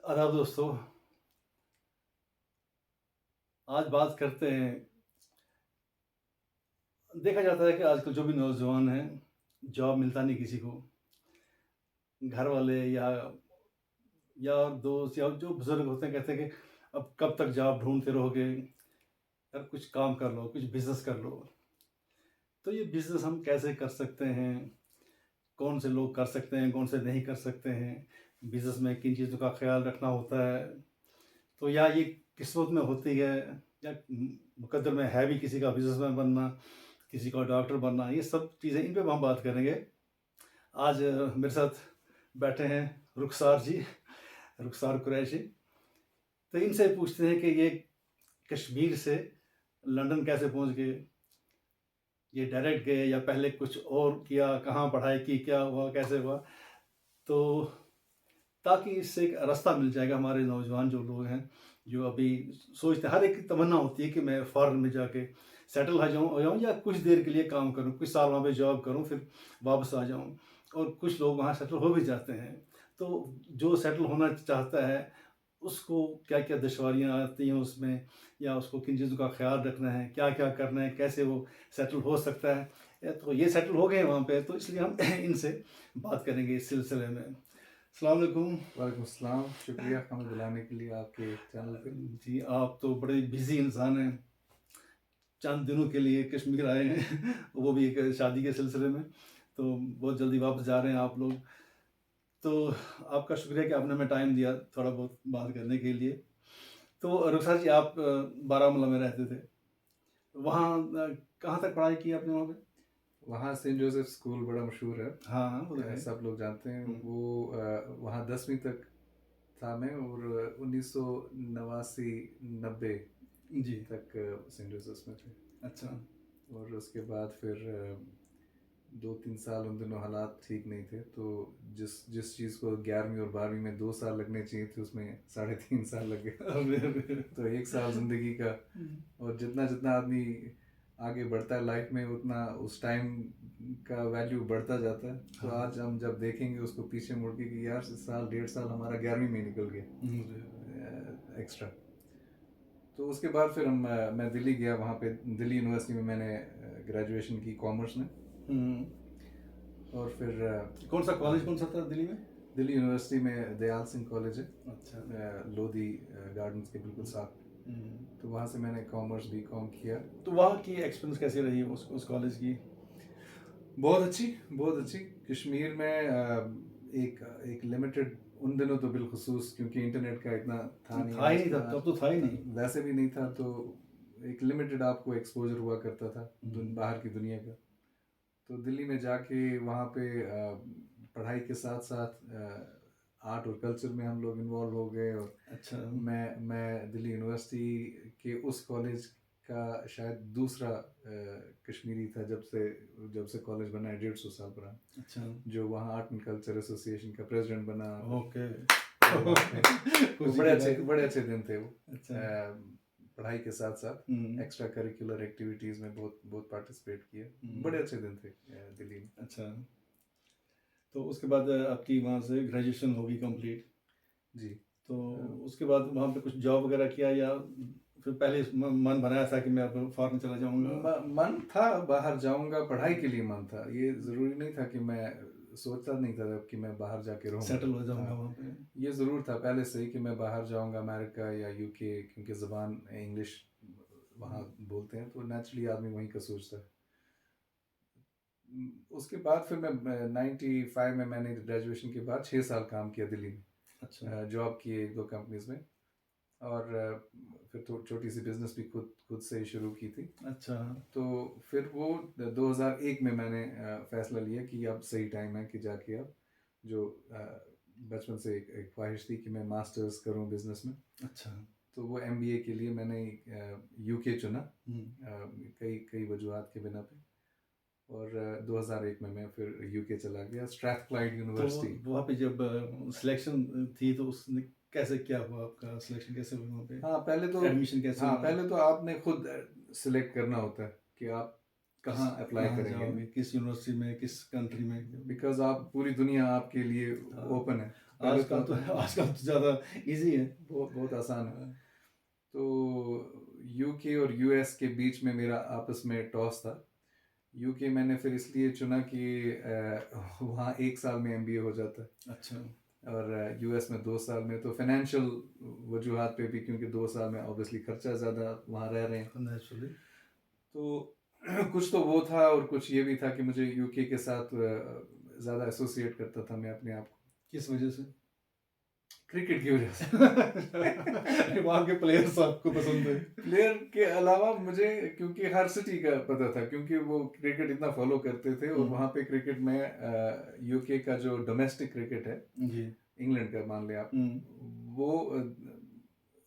आदाब दोस्तों। आज बात करते हैं। देखा जाता है कि आजकल जो भी नौजवान हैं, जॉब मिलता नहीं किसी को। घर वाले या यार दोस्त या जो बुजुर्ग होते हैं कहते हैं कि अब कब तक जॉब ढूंढते रहोगे, यार कुछ काम कर लो, कुछ बिजनेस कर लो। तो ये बिजनेस हम कैसे कर सकते हैं, कौन से लोग कर सकते हैं, कौन से नहीं कर सकते हैं, बिजनेस में किन चीज़ों का ख्याल रखना होता है। तो या ये किस्मत में होती है या मुकद्दर में है भी किसी का बिजनेसमैन बनना, किसी का डॉक्टर बनना। ये सब चीज़ें इन पे हम बात करेंगे। आज मेरे साथ बैठे हैं रुखसार जी, रुखसार कुरैशी। तो इनसे पूछते हैं कि ये कश्मीर से लंदन कैसे पहुंच गए, ये डायरेक्ट गए या पहले कुछ और किया, कहाँ पढ़ाई की, क्या हुआ, कैसे हुआ। तो ताकि इससे एक रास्ता मिल जाएगा हमारे नौजवान जो लोग हैं, जो अभी सोचते हैं। हर एक की तमन्ना होती है कि मैं फ़ॉरेन में जाके सेटल हो जाऊँ या कुछ देर के लिए काम करूँ, कुछ साल वहाँ पे जॉब करूँ, फिर वापस आ जाऊँ। और कुछ लोग वहाँ सेटल हो भी जाते हैं। तो जो सेटल होना चाहता है, उसको क्या-क्या दुश्वारियाँ आती हैं उसमें, या उसको किन चीज़ों का ख़्याल रखना है, क्या-क्या करना है, कैसे वो सेटल हो सकता है। तो ये सेटल हो गए हैं वहाँ पे, तो इसलिए हम इनसे बात करेंगे इस सिलसिले में। अस्सलाम वालेकुम। वालेकुम अस्सलाम। शुक्रिया हमें बुलाने के लिए आपके चैनल पे। जी, आप तो बड़े बिज़ी इंसान हैं। चंद दिनों के लिए कश्मीर आए हैं वो भी एक शादी के सिलसिले में। तो बहुत जल्दी वापस जा रहे हैं आप लोग। तो आपका शुक्रिया कि आपने हमें टाइम दिया थोड़ा बहुत बात करने के लिए। तो रुखसार जी, आप बारामूला में रहते थे। वहाँ कहाँ तक पढ़ाई की आपने वहाँ पे? वहाँ सेंट जोसेफ स्कूल बड़ा मशहूर है। हाँ, हाँ, वो तो है। सब लोग जानते हैं हुँ, वो। वहाँ 10वीं तक था मैं, और 1989 90 जी, तक सेंट जोसेफ में थे। अच्छा। और उसके बाद फिर 2-3 साल उन दिनों हालात ठीक नहीं थे, तो जिस जिस चीज़ को 11वीं और 12वीं में 2 साल लगने चाहिए थे उसमें 3.5 साल लग गए। अरे, अरे! तो 1 साल ज़िंदगी का। हुँ, और जितना जितना आदमी आगे बढ़ता है लाइफ में, उतना उस टाइम का वैल्यू बढ़ता जाता है। तो हाँ। आज हम जब देखेंगे उसको पीछे मुड़ के कि यार 1 साल 1.5 साल हमारा 11वीं में निकल अरे! गया एक्स्ट्रा। तो उसके बाद फिर मैं दिल्ली गया। वहाँ पे दिल्ली यूनिवर्सिटी में मैंने ग्रेजुएशन की कॉमर्स में। हुँ। और फिर कौन-सा कॉलेज कौन-सा था दिल्ली में? दिल्ली यूनिवर्सिटी में दयाल सिंह कॉलेज है, अच्छा। लोधी गार्डन्स के बिल्कुल हुँ, साथ। हुँ। तो वहाँ से मैंने कॉमर्स बी.कॉम किया। तो वहाँ की एक्सपीरियंस कैसी रही उस कॉलेज की? बहुत अच्छी, बहुत अच्छी। कश्मीर में एक एक लिमिटेड उन दिनों तो बिलखुसूस, क्योंकि इंटरनेट का इतना था नहीं। था ही आज नहीं, तब तब तो था ही नहीं। वैसे भी नहीं था, तो एक लिमिटेड आपको एक्सपोजर हुआ करता था हुँ, बाहर की दुनिया का। तो दिल्ली में जाके वहाँ पे पढ़ाई के साथ साथ आर्ट और कल्चर में हम लोग इन्वॉल्व हो गए। और अच्छा। मैं दिल्ली यूनिवर्सिटी के उस कॉलेज का शायद दूसरा कश्मीरी था, जब से कॉलेज बना है 150 साल पुराना, अच्छा, जो वहाँ आर्ट एंड कल्चर एसोसिएशन का प्रेसिडेंट बना। ओके। तो वहाँ पे वो खुशी की बात बड़े है। अच्छे दिन थे वो। अच्छा। पढ़ाई के साथ साथ हुँ, एक्स्ट्रा करिकुलर एक्टिविटीज़ में बहुत बहुत पार्टिसिपेट किया। हुँ, बड़े अच्छे दिन थे दिल्ली में। अच्छा। तो उसके बाद आपकी वहाँ से ग्रेजुएशन होगी कंप्लीट। जी। तो अ, उसके बाद वहाँ पे कुछ जॉब वगैरह किया, या फिर पहले मन बनाया था कि मैं अब फॉरेन चला जाऊँगा? मन था बाहर जाऊंगा, पढ़ाई के लिए मन था। ये ज़रूरी नहीं था कि मैं सोचता नहीं था कि मैं बाहर जाके रहूँगा। सेटल हो जाऊँगा हाँ, वहाँ पे। ये ज़रूर था पहले से ही कि मैं बाहर जाऊंगा अमेरिका या यूके, क्योंकि ज़बान इंग्लिश वहाँ हुँ, बोलते हैं, तो नेचुरली आदमी वहीं का सोचता है। उसके बाद फिर मैं 95 में मैंने ग्रेजुएशन के बाद 6 साल काम किया दिल्ली अच्छा, में। जॉब की 1-2 कंपनीज में। और फिर तो छोटी सी बिजनेस भी खुद खुद से ही शुरू की थी। अच्छा। तो फिर वो 2001 में मैंने फैसला लिया कि अब सही टाइम है कि जाके अब जो बचपन से एक ख्वाहिश थी कि मैं मास्टर्स करूं बिजनेस में। अच्छा। तो वो एमबीए के लिए मैंने यूके चुना, हुँ। कई कई वजूहत के बिना पे। और 2001 में मैं फिर यूके चला गया, स्ट्रैथक्लाइड तो यूनिवर्सिटी। वहाँ पे जब सिलेक्शन थी, तो उसने कैसे क्या हुआ, आपका सिलेक्शन कैसे हुआ वहाँ पे? हाँ पहले तो एडमिशन कैसे हाँ हुआ? पहले तो आपने खुद सिलेक्ट करना होता है कि आप किस कहाँ अप्लाई कहाँ करेंगे। जाओगे? किस यूनिवर्सिटी में, किस कंट्री में? बिकॉज आप पूरी दुनिया आपके लिए हाँ, ओपन है। पहले आजकल तो ज़्यादा ईज़ी है। बहुत बहुत आसान है। तो यूके और यूएस के बीच में मेरा आपस में टॉस था। यूके मैंने फिर इसलिए चुना कि वहाँ 1 साल में एमबीए हो जाता है अच्छा। और यूएस में 2 साल में। तो फाइनेंशियल वजूहात पे भी, क्योंकि 2 साल में ऑब्वियसली खर्चा ज़्यादा वहाँ रह रहे हैं, नेचुरली। तो कुछ तो वो था और कुछ ये भी था कि मुझे यूके के साथ ज़्यादा एसोसिएट करता था मैं अपने आप को, किस वजह से? क्रिकेट की वजह से। वहाँ के प्लेयर्स आपको पसंद है? प्लेयर के अलावा मुझे, क्योंकि हर सिटी का पता था, क्योंकि वो क्रिकेट इतना फॉलो करते थे और वहाँ पे क्रिकेट में यूके का जो डोमेस्टिक क्रिकेट है, जी। इंग्लैंड का मान लिया आप, वो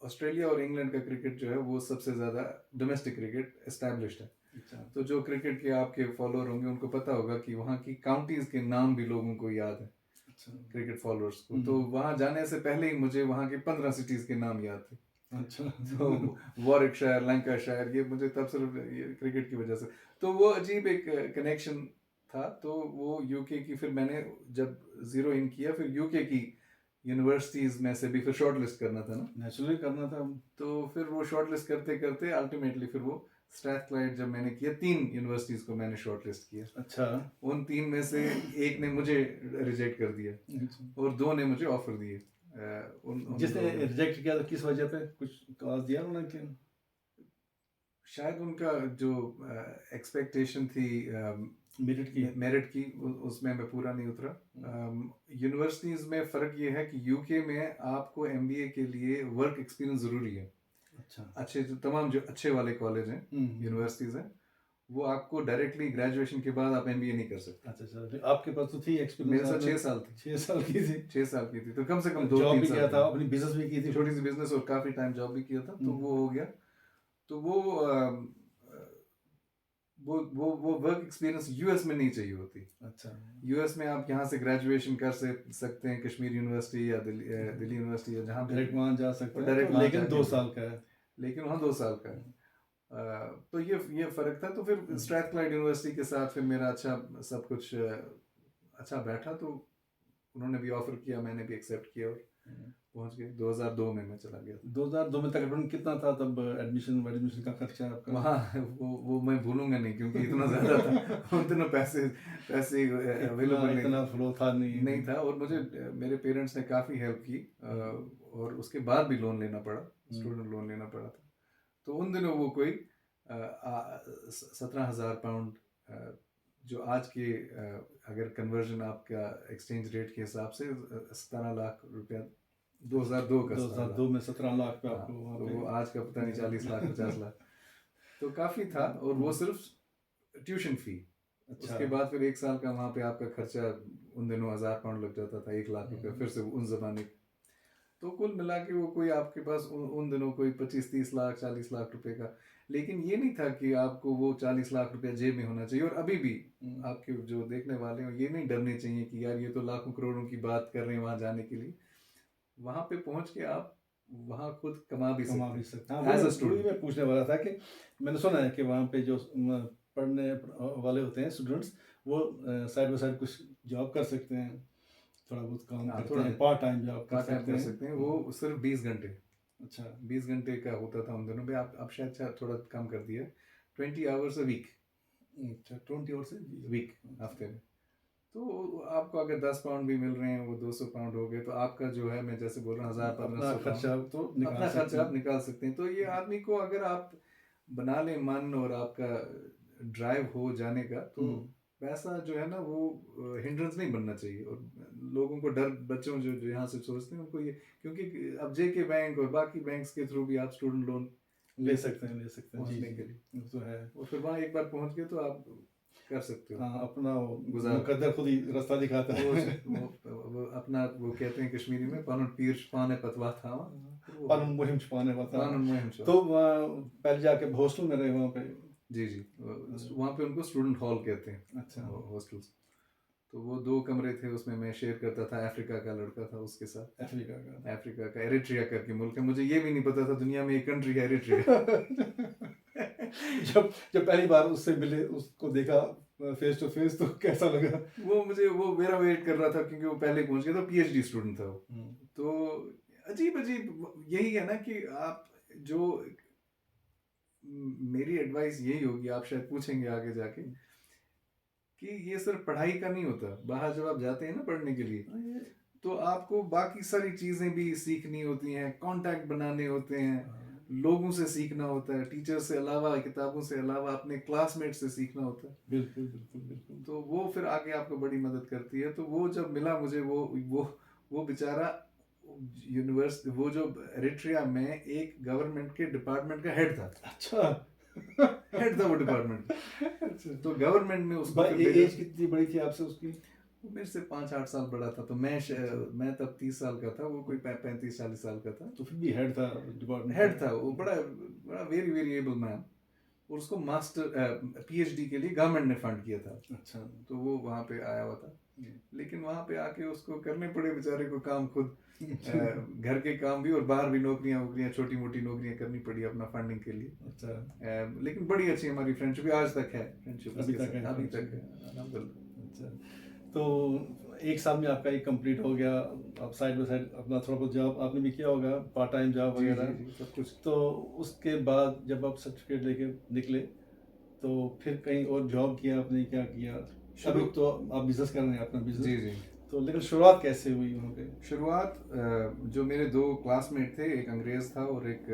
ऑस्ट्रेलिया और इंग्लैंड का क्रिकेट जो है वो सबसे ज़्यादा डोमेस्टिक क्रिकेट एस्टैब्लिश्ड है। अच्छा। तो जो क्रिकेट के आपके फॉलोअर होंगे उनको पता होगा कि वहाँ की काउंटीज़ के नाम भी लोगों को याद है, अच्छा। क्रिकेट फॉलोअर्स को। तो वहाँ जाने से पहले ही मुझे वहाँ के 15 सिटीज़ के नाम याद थे। अच्छा। तो वॉरिकशायर, लैंकाशायर, ये मुझे तब सिर्फ ये क्रिकेट की वजह से, तो वो अजीब एक कनेक्शन था। तो वो यूके की, फिर मैंने जब ज़ीरो इन किया, फिर यूके की यूनिवर्सिटीज़ में से भी फिर शॉर्ट लिस्ट करना था ना, नेचुरली करना था। तो फिर वो शॉर्ट लिस्ट करते करते अल्टीमेटली फिर वो स्ट्रैथक्लाइड जब मैंने किया, 3 यूनिवर्सिटीज़ को मैंने शॉर्ट लिस्ट किया। अच्छा। उन 3 में से एक ने मुझे रिजेक्ट कर दिया अच्छा। और 2 ने मुझे ऑफर दिए। उन जिसने दोनों ने। रिजेक्ट किया तो किस वजह पे? कुछ कॉज दिया उन्होंने कि? शायद उनका जो एक्सपेक्टेशन थी मेरिट की, उसमें मैं पूरा नहीं उतरा। यूनिवर्सिटीज़ में फ़र्क ये है कि यूके में आपको एमबीए के लिए वर्क एक्सपीरियंस ज़रूरी है। अच्छा। अच्छे जो तमाम जो अच्छे वाले कॉलेज हैं, यूनिवर्सिटीज़ हैं, वो आपको डायरेक्टली ग्रेजुएशन के बाद आप एमबीए नहीं कर सकते। अच्छा अच्छा, आपके पास तो थी एक्सपीरियंस? मेरे साथ 6 साल थी। 6 साल की थी? 6 साल की थी, तो कम से कम जॉब 2-3 भी साल किया था, की। अपनी बिजनेस भी की थी? छोटी सी बिजनेस और काफ़ी टाइम जॉब भी किया था, तो वो हो गया। तो वो वर्क एक्सपीरियंस यूएस में नहीं चाहिए होती। अच्छा। यूएस में आप यहाँ से ग्रेजुएशन कर सकते हैं, कश्मीर यूनिवर्सिटी या दिल्ली यूनिवर्सिटी या जहाँ डायरेक्ट वहाँ जा सकते हैं, डायरेक्ट तो लेकिन 2 साल का है। लेकिन वहाँ 2 साल का है। तो ये फ़र्क था। तो फिर स्ट्रैथक्लाइड यूनिवर्सिटी के साथ फिर मेरा अच्छा सब कुछ अच्छा बैठा, तो उन्होंने भी ऑफर किया, मैंने भी एक्सेप्ट किया और पहुंच गए। 2002 में मैं चला गया था। 2002 में तकरीबन कितना था तब एडमिशन का खर्चा आपका? वहाँ वो मैं भूलूंगा नहीं, क्योंकि इतना ज़्यादा था। उन दिनों पैसे अवेलेबल इतना फ्लो था नहीं था। और मुझे मेरे पेरेंट्स ने काफ़ी हेल्प की और उसके बाद भी लोन लेना पड़ा, स्टूडेंट लोन लेना पड़ा था। तो उन दिनों वो कोई 17,000 पाउंड, जो आज के अगर कन्वर्जन आपका एक्सचेंज रेट के हिसाब से 17 लाख रुपया, 2002 का 2002 में 17 लाख पे आपको हाँ, वहाँ तो पे? वो आज का पता नहीं 40 लाख 50 लाख, तो काफ़ी था। और वो सिर्फ ट्यूशन फी। अच्छा। उसके बाद फिर 1 साल का वहाँ पे आपका खर्चा उन दिनों 1000 पाउंड लग जाता था, 1 लाख रुपया, फिर से उन ज़माने। तो कुल मिला के वो कोई आपके पास उन दिनों कोई 25-30 लाख 40 लाख रुपए का। लेकिन ये नहीं था कि आपको वो 40 लाख रुपया जेब में होना चाहिए। और अभी भी आपके जो देखने वाले हो, ये नहीं डरने चाहिए कि यार ये तो लाखों करोड़ों की बात कर रहे हैं वहाँ जाने के लिए। वहाँ पे पहुँच के आप वहाँ खुद कमा भी सकते हैं एज अ स्टूडेंट। मैं पूछने वाला था कि मैंने सुना है कि वहाँ पे जो पढ़ने वाले होते हैं स्टूडेंट्स, वो साइड बाय साइड कुछ जॉब कर सकते हैं, थोड़ा बहुत काम करते हैं, पार्ट टाइम जॉब कर सकते हैं। वो सिर्फ 20 घंटे। अच्छा। 20 घंटे का होता था उन दिनों में। आप शायद थोड़ा कम कर दिया, 20 आवर्स अ वीक। अच्छा, 20 आवर्स वीक, हफ्ते में। तो आपको अगर 10 पाउंड भी मिल रहे हैं, वो 200 पाउंड हो गए, तो आपका जो है, मैं जैसे बोल रहा हूँ, 1000-1500 खर्चा तो अपना खर्चा आप निकाल सकते हैं। तो ये आदमी को अगर आप बना ले मन और आपका ड्राइव हो जाने का, तो पैसा जो है ना वो हिंड्रेंस नहीं बनना चाहिए। और लोगों को डर, बच्चों जो यहाँ से सोचते हैं उनको ये, क्योंकि अब जेके बैंक और बाकी बैंक्स के थ्रू भी आप स्टूडेंट लोन ले सकते हैं पहुँचने के लिए। तो है। और फिर वहाँ एक बार पहुँच गए तो आप कर सकते हो। हाँ, अपना गुजारा। मुकद्दर खुद ही रास्ता दिखाता है। वो अपना, वो कहते हैं कश्मीरी में, पानुन पीर छुपाने पतवा था, पानुन मुहिम छुपाने पता। पानुन मुहिम। तो पहले जाके हॉस्टल में रहे वहाँ पे? जी जी, वहाँ पे उनको स्टूडेंट हॉल कहते हैं। अच्छा। हॉस्टल्स। तो वो 2 कमरे थे, उसमें मैं शेयर करता था। अफ्रीका का लड़का था उसके साथ। अफ्रीका का एरिट्रिया करके मुल्क है, मुझे ये भी नहीं पता था दुनिया में एक कंट्री है एरिट्रिया। जब पहली बार उससे मिले, उसको देखा, फेस टू फेस तो कैसा लगा? वो मेरा वेट कर रहा था क्योंकि वो पहले पहुंच गया था, पीएचडी स्टूडेंट था वो। हम्म, तो अजीब अजीब यही है ना कि आप जो मेरी एडवाइस यही होगी, आप शायद पूछेंगे आगे जाके, कि ये सिर्फ पढ़ाई का नहीं होता। बाहर जब आप जाते हैं ना पढ़ने के लिए, तो आपको बाकी सारी चीज़ें भी सीखनी होती हैं, कांटेक्ट बनाने होते हैं, लोगों से सीखना होता है, टीचर से अलावा, किताबों से अलावा अपने क्लासमेट से सीखना होता है। बिल्कुल बिल्कुल बिल्कुल। तो वो फिर आगे आपको बड़ी मदद करती है। तो वो जब मिला मुझे, वो बेचारा यूनिवर्सिटी, वो जो एरिट्रिया में एक गवर्नमेंट के डिपार्टमेंट का हेड था। अच्छा। हेड था वो डिपार्टमेंट। अच्छा। तो गवर्नमेंट ने उसको भाई फिर भेजा। एज कितनी बड़ी थी आपसे उसकी? वो मेरे से 5-8 साल बड़ा था। तो मैं तब 30 साल का था, वो कोई 35-40 साल का था। तो फिर भी हेड था डिपार्टमेंट हेड था वो, बड़ा बड़ा वेरी वेरी एबल मैन। और उसको मास्टर पीएचडी के लिए गवर्नमेंट ने फंड किया था। अच्छा। तो वो वहाँ पे आया हुआ था। लेकिन वहाँ पे आके उसको करने पड़े बेचारे को काम खुद, घर के काम भी और बाहर भी नौकरियाँ वोकरियाँ, छोटी मोटी नौकरियाँ करनी पड़ी अपना फंडिंग के लिए। अच्छा। लेकिन बड़ी अच्छी हमारी फ्रेंडशिप आज तक है। फ्रेंडशिप अभी तक है अभी तक friendship? है, अल्हम्दुलिल्लाह। अच्छा। तो एक साल में आपका ये कंप्लीट हो गया, आप साइड बाय साइड अपना थोड़ा बहुत जॉब आपने भी किया होगा, पार्ट टाइम जॉब जी वगैरह। जी जी, सब कुछ। तो उसके बाद जब आप सर्टिफिकेट लेके निकले, तो फिर कहीं और जॉब किया आपने, क्या किया? अभी तो आप बिजनेस कर रहे हैं, अपना जी बिजनेस। जी। तो लेकिन शुरुआत कैसे हुई वहाँ पे? शुरुआत, जो मेरे 2 क्लासमेट थे, एक अंग्रेज था और एक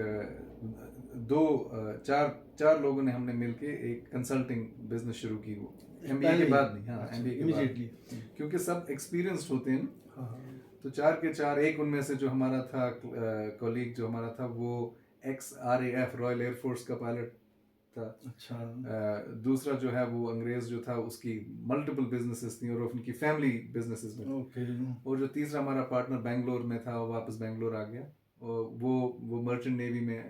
चार लोगों ने हमने मिलके एक कंसल्टिंग बिजनेस शुरू की। वो एमबीए पहले के ही? बाद नहीं, हाँ अच्छा, एमबीए के बाद, इमीडिएटली। क्योंकि सब एक्सपीरियंस्ड होते हैं ना। हाँ हाँ। तो 4 के 4, एक उनमें से जो हमारा था कॉलीग जो हमारा था, वो एक्स RAF रॉयल एयरफोर्स का पायलट था। अच्छा। दूसरा जो है वो अंग्रेज जो था, उसकी मल्टीपल बिजनेसेस थी और उनकी फैमिली बिजनेसेस में। ओके। और जो तीसरा हमारा पार्टनर बेंगलोर में था, वो वापस बेंगलोर आ गया और वो मर्चेंट नेवी में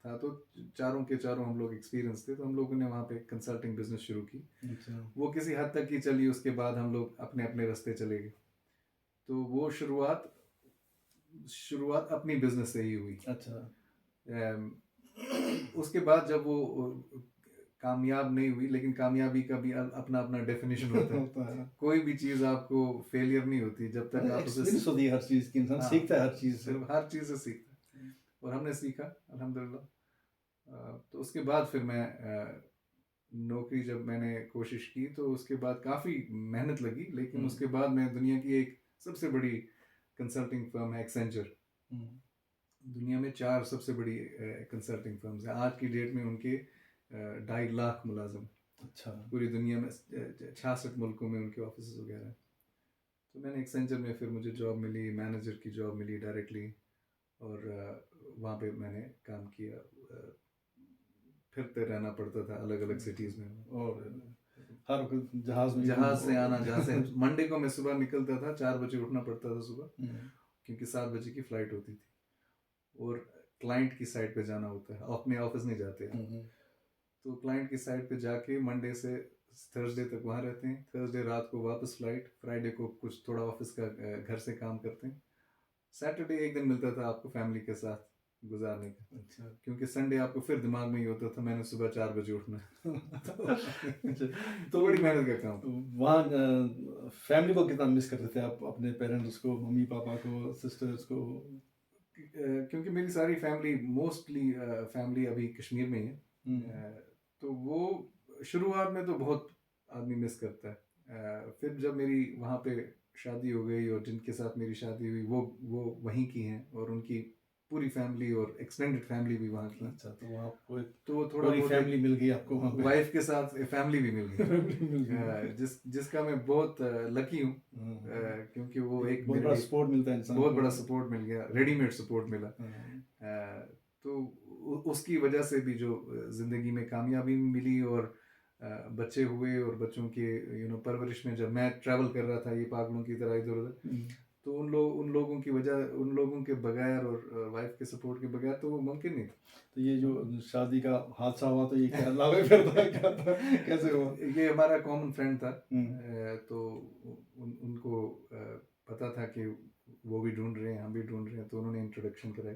था। तो चारों के चारों हम लोग एक्सपीरियंस थे। तो हम लोगों ने वहाँ पे कंसल्टिंग बिजनेस शुरू की। अच्छा। वो किसी हद तक ही चली, उसके बाद हम लोग अपने अपने रास्ते चले गए। तो वो शुरुआत अपनी बिजनेस से ही हुई। अच्छा। उसके बाद जब वो कामयाब नहीं हुई, लेकिन कामयाबी का भी अपना अपना डेफिनेशन होता है। होता है। कोई भी चीज़ आपको फेलियर नहीं होती जब तक आप उसे, एक्सपीरियंस होती है हर चीज़ की, इंसान हाँ, सीखता है हर चीज़ से। सिर्फ हर चीज़ से सीखता है। और हमने सीखा अल्हम्दुलिल्लाह। तो उसके बाद फिर मैं नौकरी जब मैंने कोशिश की, तो उसके बाद काफ़ी मेहनत लगी। लेकिन उसके बाद मैं दुनिया की एक सबसे बड़ी कंसल्टिंग फर्म है एक्सेंचर। दुनिया में 4 सबसे बड़ी कंसल्टिंग फर्म्स हैं आज की डेट में। उनके 2.5 लाख मुलाजिम, अच्छा। पूरी दुनिया में 66 मुल्कों में उनके ऑफिस वगैरह हैं। तो मैंने एक्सेंचर में, फिर मुझे जॉब मिली, मैनेजर की जॉब मिली डायरेक्टली। और वहाँ पे मैंने काम किया। फिरते रहना पड़ता था अलग अलग सिटीज़ में। और हर वक्त जहाज में जहाज से आना, जहाँ से मंडे को मैं सुबह निकलता था, 4 बजे उठना पड़ता था सुबह, क्योंकि 7 बजे की फ़्लाइट होती थी। और क्लाइंट की साइट पे जाना होता है, अपने ऑफिस नहीं जाते हैं। तो क्लाइंट की साइट पे जाके मंडे से थर्सडे तक वहाँ रहते हैं। थर्सडे रात को वापस फ्लाइट, फ्राइडे को कुछ थोड़ा ऑफिस का घर से काम करते हैं। सैटरडे एक दिन मिलता था आपको फैमिली के साथ गुजारने का। अच्छा। क्योंकि संडे आपको फिर दिमाग में ही होता था मैंने सुबह 4 बजे उठना है। तो बड़ी मेहनत का काम। वहाँ फैमिली को कितना मिस करते थे आप, अपने पेरेंट्स को, मम्मी पापा को, सिस्टर्स को? क्योंकि मेरी सारी फैमिली, मोस्टली फैमिली अभी कश्मीर में ही है। तो वो शुरुआत में तो बहुत आदमी मिस करता है। फिर जब मेरी वहाँ पे शादी हो गई और जिनके साथ मेरी शादी हुई वो वहीं की हैं, और उनकी पूरी फैमिली और एक्सटेंडेड फैमिली भी वहाँ की। अच्छा, तो वहाँ कोई तो थोड़ा पूरी बहुत फैमिली मिल गई आपको वहाँ पे? वाइफ के साथ फैमिली भी मिल गई। फैमिली मिल गई। जिसका मैं बहुत लकी हूँ, क्योंकि वो एक बहुत मेरे बड़ा लिए सपोर्ट मिलता है इंसान बहुत को। बड़ा सपोर्ट मिल गया, रेडीमेड सपोर्ट मिला। तो उसकी वजह से भी जो ज़िंदगी में कामयाबी मिली, और बच्चे हुए, और बच्चों के परवरिश में जब मैं ट्रैवल कर रहा था ये पागलों की तरह इधर उधर, तो उन लोगों की वजह, उन लोगों के बगैर और वाइफ के सपोर्ट के बगैर तो वो मुमकिन नहीं था। तो ये जो शादी का हादसा हुआ, तो ये क्या लावे फिरता है, क्या था, कैसे हुआ? ये हमारा कॉमन फ्रेंड था। तो उनको पता था कि वो भी ढूंढ रहे हैं, हम भी ढूंढ रहे हैं, तो उन्होंने इंट्रोडक्शन कराई।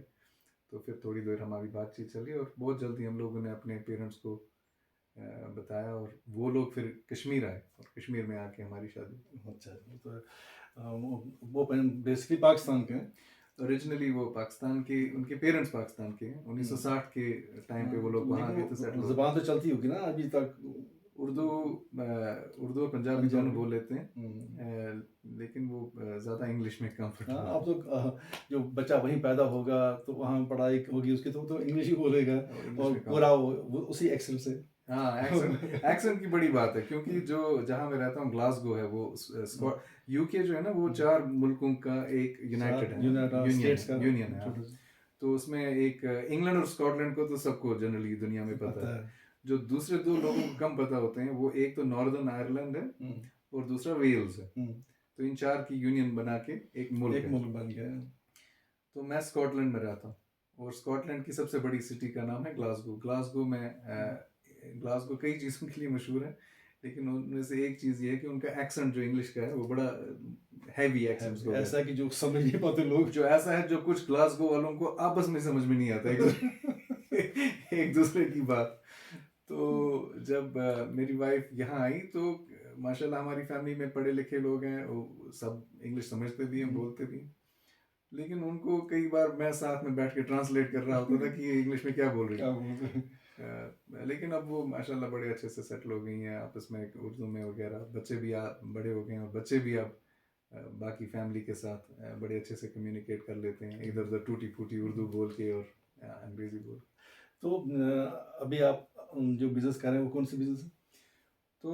तो फिर थोड़ी देर हमारी बातचीत चली, और बहुत जल्दी हम लोगों ने अपने पेरेंट्स को बताया, और वो लोग फिर कश्मीर आए और कश्मीर में आके हमारी शादी। अच्छा, तो वो बेसिकली पाकिस्तान के हैं। ओरिजिनली वो पाकिस्तान के, उनके पेरेंट्स पाकिस्तान के हैं। 1960 के टाइम पे वो लोग वहाँ लेकिन गए थे, सेटल वो हो गए। ज़बान तो चलती होगी ना अभी तक? उर्दू उर्दू और पंजाबी दोनों बोल लेते हैं, लेकिन वो ज़्यादा इंग्लिश में हाँ, कंफर्टेबल। अब तो जो बच्चा वहीं पैदा होगा तो वहाँ पढ़ाई होगी उसकी, तो इंग्लिश ही बोलेगा, इंग्लिश और में पूरा वो उसी एक्सेंट से। हाँ, एक्सेंट की बड़ी बात है, क्योंकि जो जहाँ मैं रहता हूँ ग्लासगो है, वो यूके जो है ना, वो 4 मुल्कों का एक यूनाइटेड है, यूनाइटेड स्टेट्स का यूनियन है, हाँ। छोटा सा तो उसमें एक इंग्लैंड और स्कॉटलैंड को तो सबको जनरली दुनिया में पता पता है। है। जो दूसरे 2 लोगों को कम पता होते हैं, वो एक तो नॉर्दर्न आयरलैंड है हम्म, और दूसरा वेल्स है। हम्म, तो इन 4 की यूनियन बना के एक मुल्क एक है। मुल्क बन गया है। तो मैं स्कॉटलैंड में रहता हूँ, और स्कॉटलैंड की सबसे बड़ी सिटी का नाम है ग्लासगो। ग्लासगो कई चीज़ों के लिए मशहूर है, लेकिन उनमें से एक चीज़ ये है कि उनका एक्सेंट जो इंग्लिश का है वो बड़ा हैवी एक्सेंट हो गया। ऐसा कि जो समझ नहीं पाते लोग। जो ऐसा है जो कुछ ग्लासगो वालों को आपस में समझ में नहीं आता एक दूसरे की बात। तो जब मेरी वाइफ यहाँ आई, तो माशाल्लाह हमारी फैमिली में पढ़े लिखे लोग हैं, वो सब इंग्लिश समझते भी हैं, बोलते भी हैं। लेकिन उनको कई बार मैं साथ में बैठ के ट्रांसलेट कर रहा होता था कि ये इंग्लिश में क्या बोल रही क्या है। बोलते हैं? लेकिन अब वो माशाल्लाह बड़े अच्छे से सेटल हो गई हैं आपस में उर्दू में वगैरह। बच्चे भी बड़े हो गए हैं, और बच्चे भी अब बाकी फैमिली के साथ बड़े अच्छे से कम्युनिकेट कर लेते हैं, इधर उधर टूटी फूटी उर्दू बोल के और अंग्रेज़ी बोल। तो अभी आप जो बिजनेस कर रहे हैं वो कौन सी बिजनेस है? तो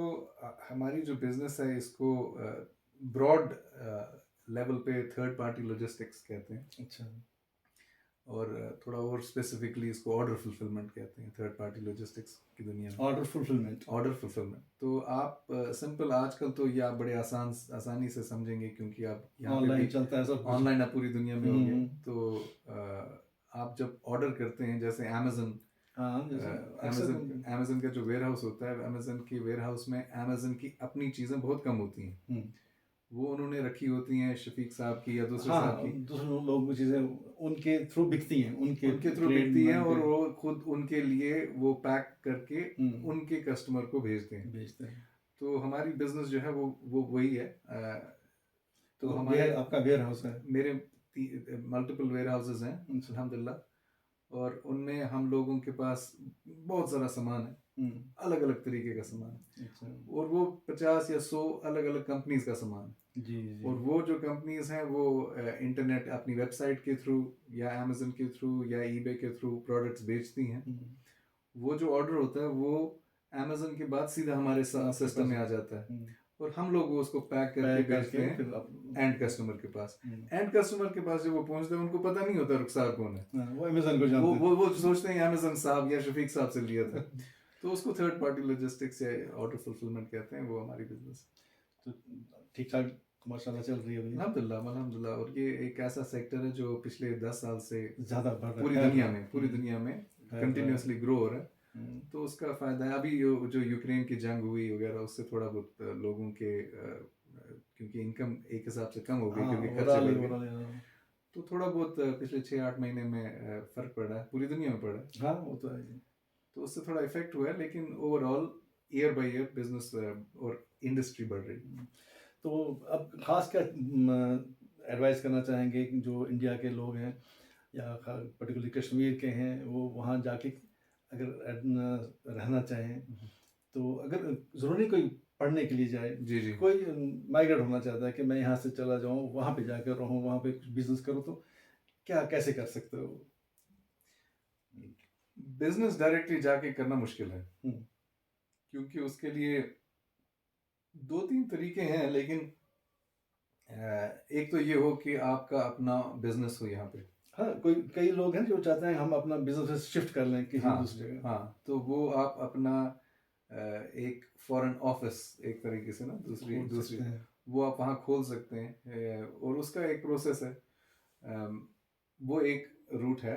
हमारी जो बिज़नेस है, इसको ब्रॉड लेवल पे थर्ड पार्टी लॉजिस्टिक्स कहते हैं, अच्छा। और थोड़ा और स्पेसिफिकली इसको ऑर्डर फुलफिलमेंट कहते हैं, थर्ड पार्टी लॉजिस्टिक्स की दुनिया में। Order fulfilment. ऑर्डर फुलफिलमेंट तो आप सिंपल, आजकल तो ये आप बड़े आसानी से समझेंगे, क्योंकि आप यहाँ पे ऑनलाइन भी चलता है सब कुछ। ऑनलाइन आप पूरी दुनिया में हो गए। हम्म, तो आप जब ऑर्डर करते हैं, जैसे अमेजन हाँ, जैसे अक्सर अमेजन का जो वेयर हाउस होता है, अमेजन के वेयर हाउस में अमेजन की अपनी चीज़ें बहुत कम होती हैं। वो उन्होंने रखी होती हैं शफीक साहब की या दूसरे साहब हाँ, की, दूसरे लोगों की चीज़ें उनके थ्रू बिकती हैं, उनके थ्रू ट्रेड बिकती हैं, मैन और के वो खुद उनके लिए वो पैक करके हम्म, उनके कस्टमर को भेजते हैं। बेचते हैं। तो हमारी बिजनेस जो है वो वही है। तो तो हमारे आपका वेयर हाउस है? मेरे मल्टीपल वेयर हाउसेज हैं अच्छा। अल्हम्दुलिल्लाह, और उनमें हम लोगों के पास बहुत सारा सामान है, अलग अलग तरीके का सामान है, अच्छा। और वो 50 या 100 अलग अलग कंपनीज का सामान है। जी जी। और वो जो कंपनीज हैं, वो इंटरनेट अपनी वेबसाइट के थ्रू या अमेजन के थ्रू या ईबे के थ्रू प्रोडक्ट्स बेचती हैं। वो जो ऑर्डर होता है, वो अमेजन के बाद सीधा हमारे सिस्टम में आ जाता है, और हम लोग वो उसको पैक करके भेजते हैं एंड कस्टमर के पास। एंड कस्टमर के पास जब वो पहुंचते हैं, उनको पता नहीं होता रुखसार कौन है। वो अमेजन को जानते हैं। वो सोचते हैं अमेजन साहब या शफीक साहब से लिया था। तो उसको थर्ड पार्टी लॉजिस्टिक्स या ऑर्डर फुलफिलमेंट कहते हैं। वो हमारी बिजनेस तो ठीक ठाक माशाल्लाह चल रही है अभी। अल्हम्दुलिल्लाह, और ये एक ऐसा सेक्टर है जो पिछले 10 साल से ज़्यादा बढ़ रहा है। पूरी दुनिया में कंटिन्यूसली ग्रो हो रहा है। तो उसका फायदा है। अभी जो यूक्रेन की जंग हुई वगैरह, उससे थोड़ा बहुत लोगों के क्योंकि इनकम एक हिसाब से कम हो गई, क्योंकि खर्चे बढ़ गए, तो थोड़ा बहुत पिछले 6-8 महीने में फर्क पड़ा है, पूरी दुनिया में पड़ा है। हाँ, वो तो है। तो उससे थोड़ा इफेक्ट हुआ है, लेकिन overall year by year business और इंडस्ट्री बढ़ रही है। तो अब खास क्या एडवाइस करना चाहेंगे कि जो इंडिया के लोग हैं या पर्टिकुलरली कश्मीर के हैं, वो वहाँ जाके अगर रहना चाहें, तो अगर ज़रूरी कोई पढ़ने के लिए जाए, जी जी, कोई माइग्रेट होना चाहता है कि मैं यहाँ से चला जाऊँ, वहाँ पे जाकर रहूँ, वहाँ पे बिजनेस करूँ, तो क्या कैसे कर सकते हो? बिजनेस डायरेक्टली जाके करना मुश्किल है, क्योंकि उसके लिए 2-3 तरीके हैं, लेकिन एक तो ये हो कि आपका अपना बिजनेस हो यहाँ पे। हाँ, कई लोग हैं जो चाहते हैं हम अपना बिजनेस शिफ्ट कर लें किसी दूसरी जगह। हाँ, तो वो आप अपना एक फॉरेन ऑफिस, एक तरीके से ना, दूसरी वो आप वहाँ खोल सकते हैं, और उसका एक प्रोसेस है। वो एक रूट है।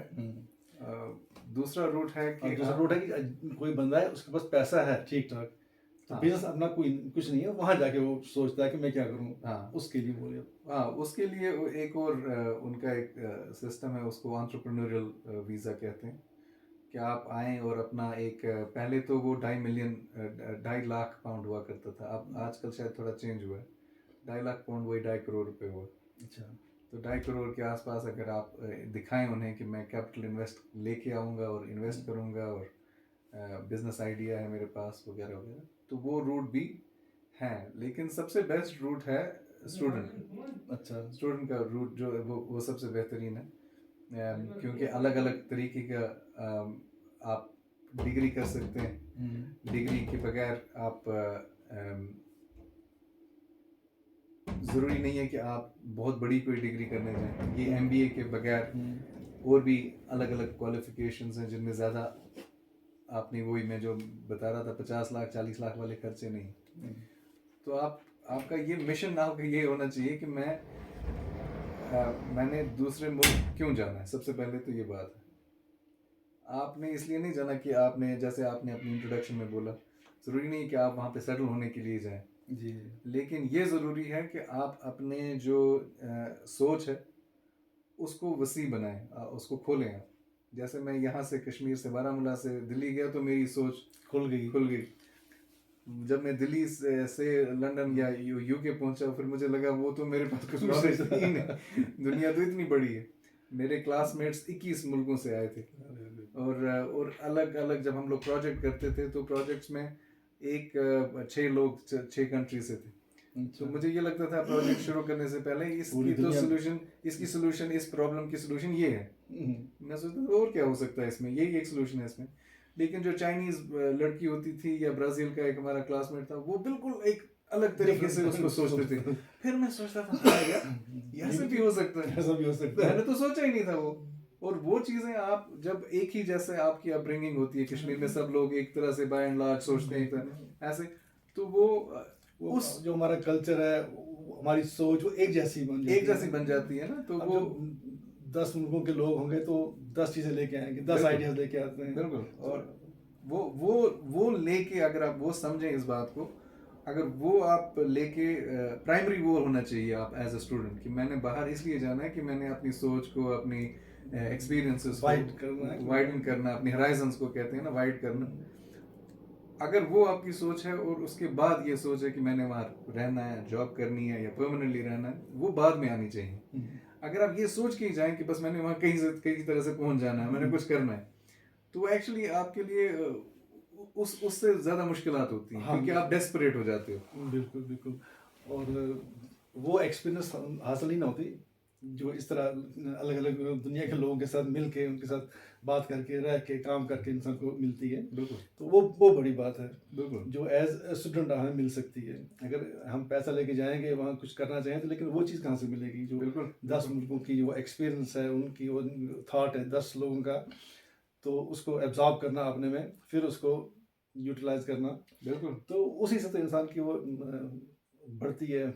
दूसरा रूट है कि कोई बंदा है, उसके पास पैसा है ठीक ठाक, तो बिजनेस अपना कोई कुछ नहीं है, वहाँ जाके वो सोचता है कि मैं क्या करूँ। उसके लिए बोलिए। उसके लिए एक और उनका एक सिस्टम है, उसको एंटरप्रेन्योरियल वीज़ा कहते हैं, कि आप आएँ और अपना एक पहले तो वो 2.5 लाख हुआ करता था, अब आजकल शायद थोड़ा चेंज हुआ है। 2.5 लाख पाउंड वही 2.5 करोड़ रुपए हुआ। अच्छा। तो 2.5 करोड़ के आसपास अगर आप दिखाएं उन्हें कि मैं कैपिटल इन्वेस्ट लेके आऊँगा और इन्वेस्ट करूँगा और बिजनेस आइडिया है मेरे पास वगैरह वगैरह, तो वो रूट भी है। लेकिन सबसे बेस्ट रूट है स्टूडेंट। अच्छा। स्टूडेंट का रूट जो है वो सबसे बेहतरीन है, क्योंकि अलग अलग तरीके का आप डिग्री कर सकते हैं। डिग्री के बगैर आप ज़रूरी नहीं है कि आप बहुत बड़ी कोई डिग्री करने जाएं। ये MBA के बगैर और भी अलग अलग क्वालिफिकेशंस हैं जिनमें ज़्यादा आपने वही मैं जो बता रहा था 50 लाख 40 लाख वाले खर्चे नहीं। तो आपका ये मिशन आपका ये होना चाहिए कि मैंने दूसरे मुल्क क्यों जाना है। सबसे पहले तो ये बात है, आपने इसलिए नहीं जाना कि आपने जैसे आपने अपनी इंट्रोडक्शन में बोला, ज़रूरी नहीं कि आप वहाँ पे सेटल होने के लिए जाएं। जी। लेकिन ये ज़रूरी है कि आप अपने जो सोच है उसको वसी बनाएं, उसको खोलें आप। जैसे मैं यहाँ से कश्मीर से बारामूला से दिल्ली गया तो मेरी सोच खुल गई। जब मैं दिल्ली से लंदन या UK पहुंचा, फिर मुझे लगा वो तो मेरे पास कुछ नॉलेज ही नहीं। दुनिया तो इतनी बड़ी है। मेरे क्लासमेट्स 21 मुल्कों से आए थे और अलग अलग जब हम लोग प्रोजेक्ट करते थे तो प्रोजेक्ट्स में 6 लोग 6 कंट्री से थे। तो मुझे ये लगता था प्रोजेक्ट शुरू करने से पहले इसकी सोल्यूशन इस प्रॉब्लम की सोल्यूशन ये है। मैं सोचता था और क्या हो सकता है इसमें, यही एक सोल्यूशन है इसमें। लेकिन जो चाइनीज लड़की होती थी या ब्राजील का एक हमारा क्लासमेट था, वो बिल्कुल एक अलग तरीके से उसको सोचते थे। फिर मैं सोचता था हाँ यार ऐसे भी हो सकता है, ऐसा भी हो सकता है। मैंने तो सोचा ही नहीं था वो। और वो चीज़ें आप जब एक ही जैसे आपकी अपब्रिंगिंग होती है, कश्मीर में सब लोग एक तरह से बाय एंड लार्ज सोचते हैं ऐसे, तो वो उस जो हमारा कल्चर है हमारी सोच वो एक जैसी बन जाती है ना। तो वो 10 मुल्कों के लोग होंगे तो 10 चीज़ें लेके आएंगे, 10 आइडियाज लेके आते हैं। बिल्कुल। और वो लेके अगर आप वो समझें इस बात को, अगर वो आप लेके प्राइमरी वो होना चाहिए आप एज अ स्टूडेंट कि मैंने बाहर इसलिए जाना है कि मैंने अपनी सोच को, अपनी एक्सपीरियंसेस वाइडन करना, अपनी हराइजन्स को कहते हैं ना, वाइड करना। अगर वो आपकी सोच है और उसके बाद ये सोच है कि मैंने वहाँ रहना है, जॉब करनी है या परमानेंटली रहना है, वो बाद में आनी चाहिए। अगर आप ये सोच के ही जाएं कि बस मैंने वहाँ कहीं तरह से पहुँच जाना है, मैंने कुछ करना है, तो एक्चुअली आपके लिए उससे ज़्यादा मुश्किलात होती हैं। क्योंकि आप डेस्परेट हो जाते हो। बिल्कुल बिल्कुल। और वो एक्सपीरियंस हासिल ही ना होती जो इस तरह अलग अलग दुनिया के लोगों के साथ मिल के, उनके साथ बात करके, रह के, काम करके इंसान को मिलती है। बिल्कुल। तो वो बड़ी बात है बिल्कुल, जो एज स्टूडेंट हमें मिल सकती है। अगर हम पैसा लेके जाएंगे वहाँ कुछ करना चाहें तो, लेकिन वो चीज़ कहाँ से मिलेगी जो बिल्कुल 10 मुल्कों की जो एक्सपीरियंस है, उनकी वो थाट है 10 लोगों का, तो उसको एब्जॉर्ब करना अपने में, फिर उसको यूटिलाइज करना। बिल्कुल। तो उसी से तो इंसान की वो बढ़ती है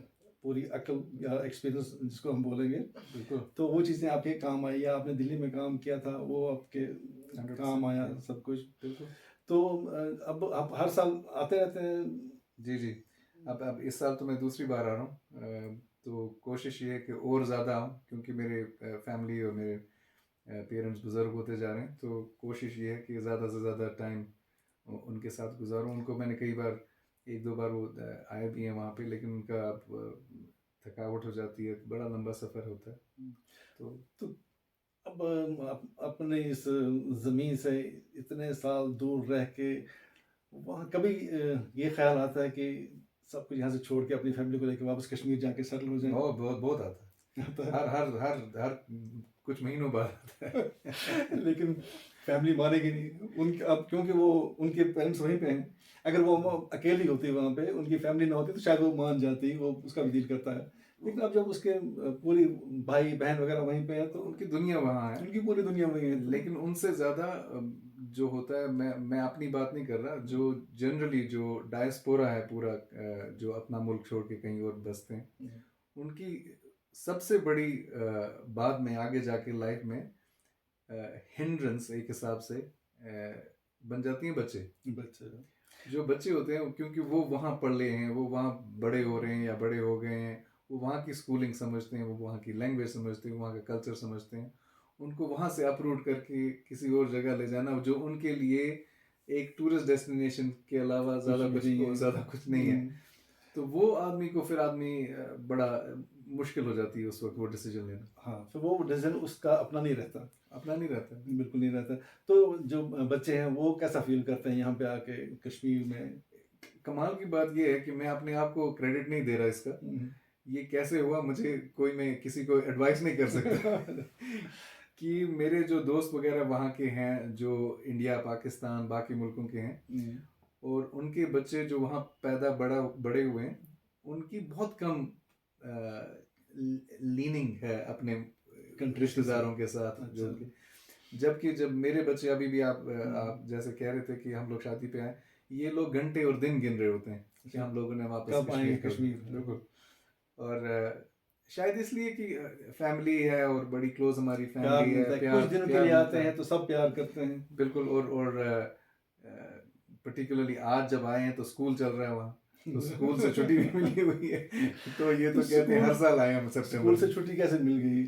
पूरी अक्ल या एक्सपीरियंस जिसको हम बोलेंगे। बिल्कुल। तो वो चीज़ें आपके काम आई, या आपने दिल्ली में काम किया था वो आपके काम आया सब कुछ। बिल्कुल। तो अब आप हर साल आते रहते हैं? जी जी। अब इस साल तो मैं दूसरी बार आ रहा हूँ। तो कोशिश ये है कि और ज़्यादा आऊँ, क्योंकि मेरे फैमिली और मेरे पेरेंट्स बुज़ुर्ग होते जा रहे हैं। तो कोशिश ये है कि ज़्यादा से ज़्यादा टाइम उनके साथ गुजारूँ। उनको मैंने कई बार 1-2 बार वो आए भी हैं वहाँ पे, लेकिन उनका थकावट हो जाती है, बड़ा लंबा सफ़र होता है। तो अब अपने इस ज़मीन से इतने साल दूर रह के वहाँ कभी ये ख्याल आता है कि सब कुछ यहाँ से छोड़ के अपनी फैमिली को लेकर वापस कश्मीर जाके सेटल हो जाए? बहुत आता है। हर कुछ महीनों बाद आता है। लेकिन फैमिली मानेगी नहीं उनके, अब क्योंकि वो उनके पेरेंट्स वहीं पे हैं। अगर वो अकेली होती वहाँ पे, उनकी फैमिली ना होती तो शायद वो मान जाती, वो उसका भी दिल करता है। लेकिन अब जब उसके पूरी भाई बहन वगैरह वहीं पे है तो उनकी दुनिया वहाँ है, उनकी पूरी दुनिया वहीं है। लेकिन उनसे ज़्यादा जो होता है, मैं अपनी बात नहीं कर रहा, जो जनरली जो डायस्पोरा है पूरा, जो अपना मुल्क छोड़ के कहीं और बसते हैं, उनकी सबसे बड़ी बाद में आगे जाके लाइफ में हिंड्रेंस एक हिसाब से बन जाती हैं बच्चे। जो बच्चे होते हैं, क्योंकि वो वहाँ पढ़ रहे हैं, वो वहाँ बड़े हो रहे हैं या बड़े हो गए हैं, वो वहाँ की स्कूलिंग समझते हैं, वो वहाँ की लैंग्वेज समझते हैं, वहाँ का कल्चर समझते हैं, उनको वहाँ से अपरूट करके किसी और जगह ले जाना जो उनके लिए एक टूरिस्ट डेस्टिनेशन के अलावा ज़्यादा कुछ भी नहीं है। ज़्यादा कुछ नहीं है। हम्म, तो वो आदमी को फिर बड़ा मुश्किल हो जाती है उस वक्त वो डिसीजन लेना। हाँ, फिर वो डिसीजन उसका अपना नहीं रहता, अपना नहीं रहता है। बिल्कुल नहीं रहता। तो जो बच्चे हैं वो कैसा फील करते हैं यहाँ पे आके कश्मीर में? कमाल की बात ये है कि मैं अपने आप को क्रेडिट नहीं दे रहा इसका। हम्म। ये कैसे हुआ मुझे कोई मैं किसी को एडवाइस नहीं कर सकता कि मेरे जो दोस्त वगैरह वहाँ के हैं जो इंडिया पाकिस्तान बाकी मुल्कों के हैं हम्म, और उनके बच्चे जो वहाँ पैदा बड़े हुए हैं उनकी बहुत कम लीनिंग है अपने कंट्री रिश्तेदारों के साथ जो अच्छा। उनके जबकि जब मेरे बच्चे अभी भी आप हम्म, जैसे कह रहे थे कि हम लोग शादी पे आए ये लोग घंटे और दिन गिन रहे होते हैं कि हम लोगों ने वापस कब आएंगे कश्मीर कश्मीर? बिल्कुल। और शायद इसलिए कि फैमिली है और बड़ी क्लोज हमारी प्यार फैमिली है मिलता है, कुछ प्यार दिनों के प्यार लिए आते मिलता हैं है तो सब प्यार करते हैं। बिल्कुल। और पर्टिकुलरली आज जब आए हैं तो स्कूल चल रहा है वहाँ तो स्कूल से छुट्टी भी मिली हुई है तो ये तो तो कहते हैं हर स्कूल साल आए हम स्कूल सितंबर से में छुट्टी कैसे मिल गई?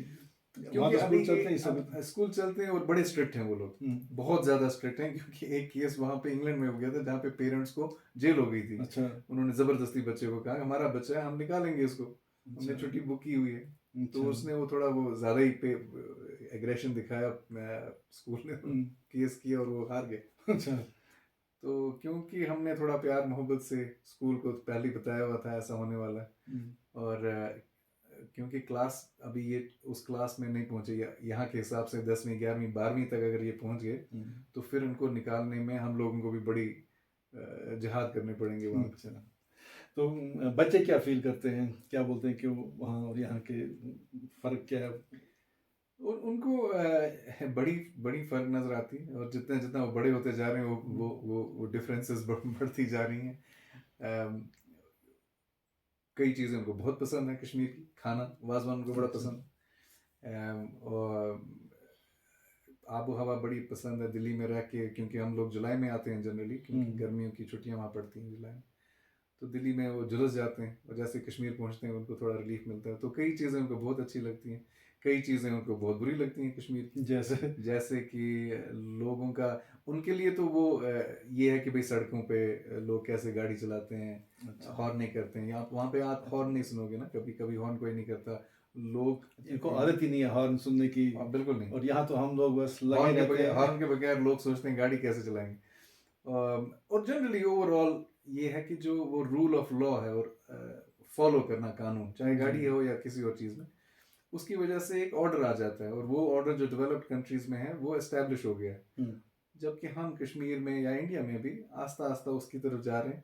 वहाँ क्योंकि तो अभी स्कूल चलते हैं इस अब समय। स्कूल चलते हैं और बड़े स्ट्रिक्ट हैं वो लोग हम्म, बहुत ज़्यादा स्ट्रिक्ट हैं क्योंकि एक केस वहाँ पे इंग्लैंड में हो गया था जहाँ पे पेरेंट्स को जेल हो गई थी। अच्छा उन्होंने ज़बरदस्ती बच्चे को कहा हमारा बच्चा है हम निकालेंगे इसको हमने अच्छा छुट्टी बुक की हुई है। तो अच्छा। उसने वो थोड़ा वो ज़्यादा ही पे एग्रेशन दिखाया स्कूल ने हम्म, केस किया और वो हार गए। अच्छा। तो क्योंकि हमने थोड़ा प्यार मोहब्बत से स्कूल को पहले ही बताया हुआ था ऐसा होने वाला है हम्म, और क्योंकि क्लास अभी ये उस क्लास में नहीं पहुंचे यहाँ के हिसाब से 10वीं 11वीं 12वीं तक अगर ये पहुंच गए हम्म, तो फिर उनको निकालने में हम लोगों को भी बड़ी जिहाद करने पड़ेंगे वहाँ पे। अच्छा। तो बच्चे क्या फील करते हैं, क्या बोलते हैं कि वहाँ और यहाँ के फर्क क्या है? और उनको बड़ी बड़ी फर्क नजर आती है और जितना जितना वो बड़े होते जा रहे हैं वो डिफरेंसेस बढ़ती जा रही हैं। अम, कई चीज़ें उनको बहुत पसंद है कश्मीर की खाना वाजवान उनको बड़ा अच्छा। पसंद और आबो हवा बड़ी पसंद है दिल्ली में रह के क्योंकि हम लोग जुलाई में आते हैं जनरली क्योंकि हम्म, गर्मियों की छुट्टियां वहाँ पड़ती हैं जुलाई में। तो दिल्ली में वो झुलस जाते हैं और जैसे कश्मीर पहुँचते हैं उनको थोड़ा रिलीफ मिलता है तो कई चीज़ें उनको बहुत अच्छी लगती हैं कई चीज़ें उनको बहुत बुरी लगती हैं कश्मीर की। जैसे जैसे कि लोगों का उनके लिए तो वो ये है कि भाई सड़कों पे लोग कैसे गाड़ी चलाते हैं अच्छा हॉर्न नहीं करते हैं यहाँ वहाँ पे आप हॉर्न नहीं सुनोगे ना कभी कभी हॉर्न कोई नहीं करता लोग इनको आदत ही नहीं है हॉर्न सुनने की। बिल्कुल नहीं। और यहाँ तो हम लोग बस लगे रहते हैं। हॉर्न के बगैर लोग सोचते हैं गाड़ी कैसे चलाएंगे। और जनरली ओवरऑल ये है कि जो वो रूल ऑफ लॉ है और फॉलो करना कानून चाहे गाड़ी हो या किसी और चीज़ में उसकी वजह से एक ऑर्डर आ जाता है और वो ऑर्डर जो डेवलप्ड कंट्रीज में है वो एस्टेब्लिश हो गया है। हम्म, जबकि हम कश्मीर में या इंडिया में भी आस्ता आस्ता उसकी तरफ जा रहे हैं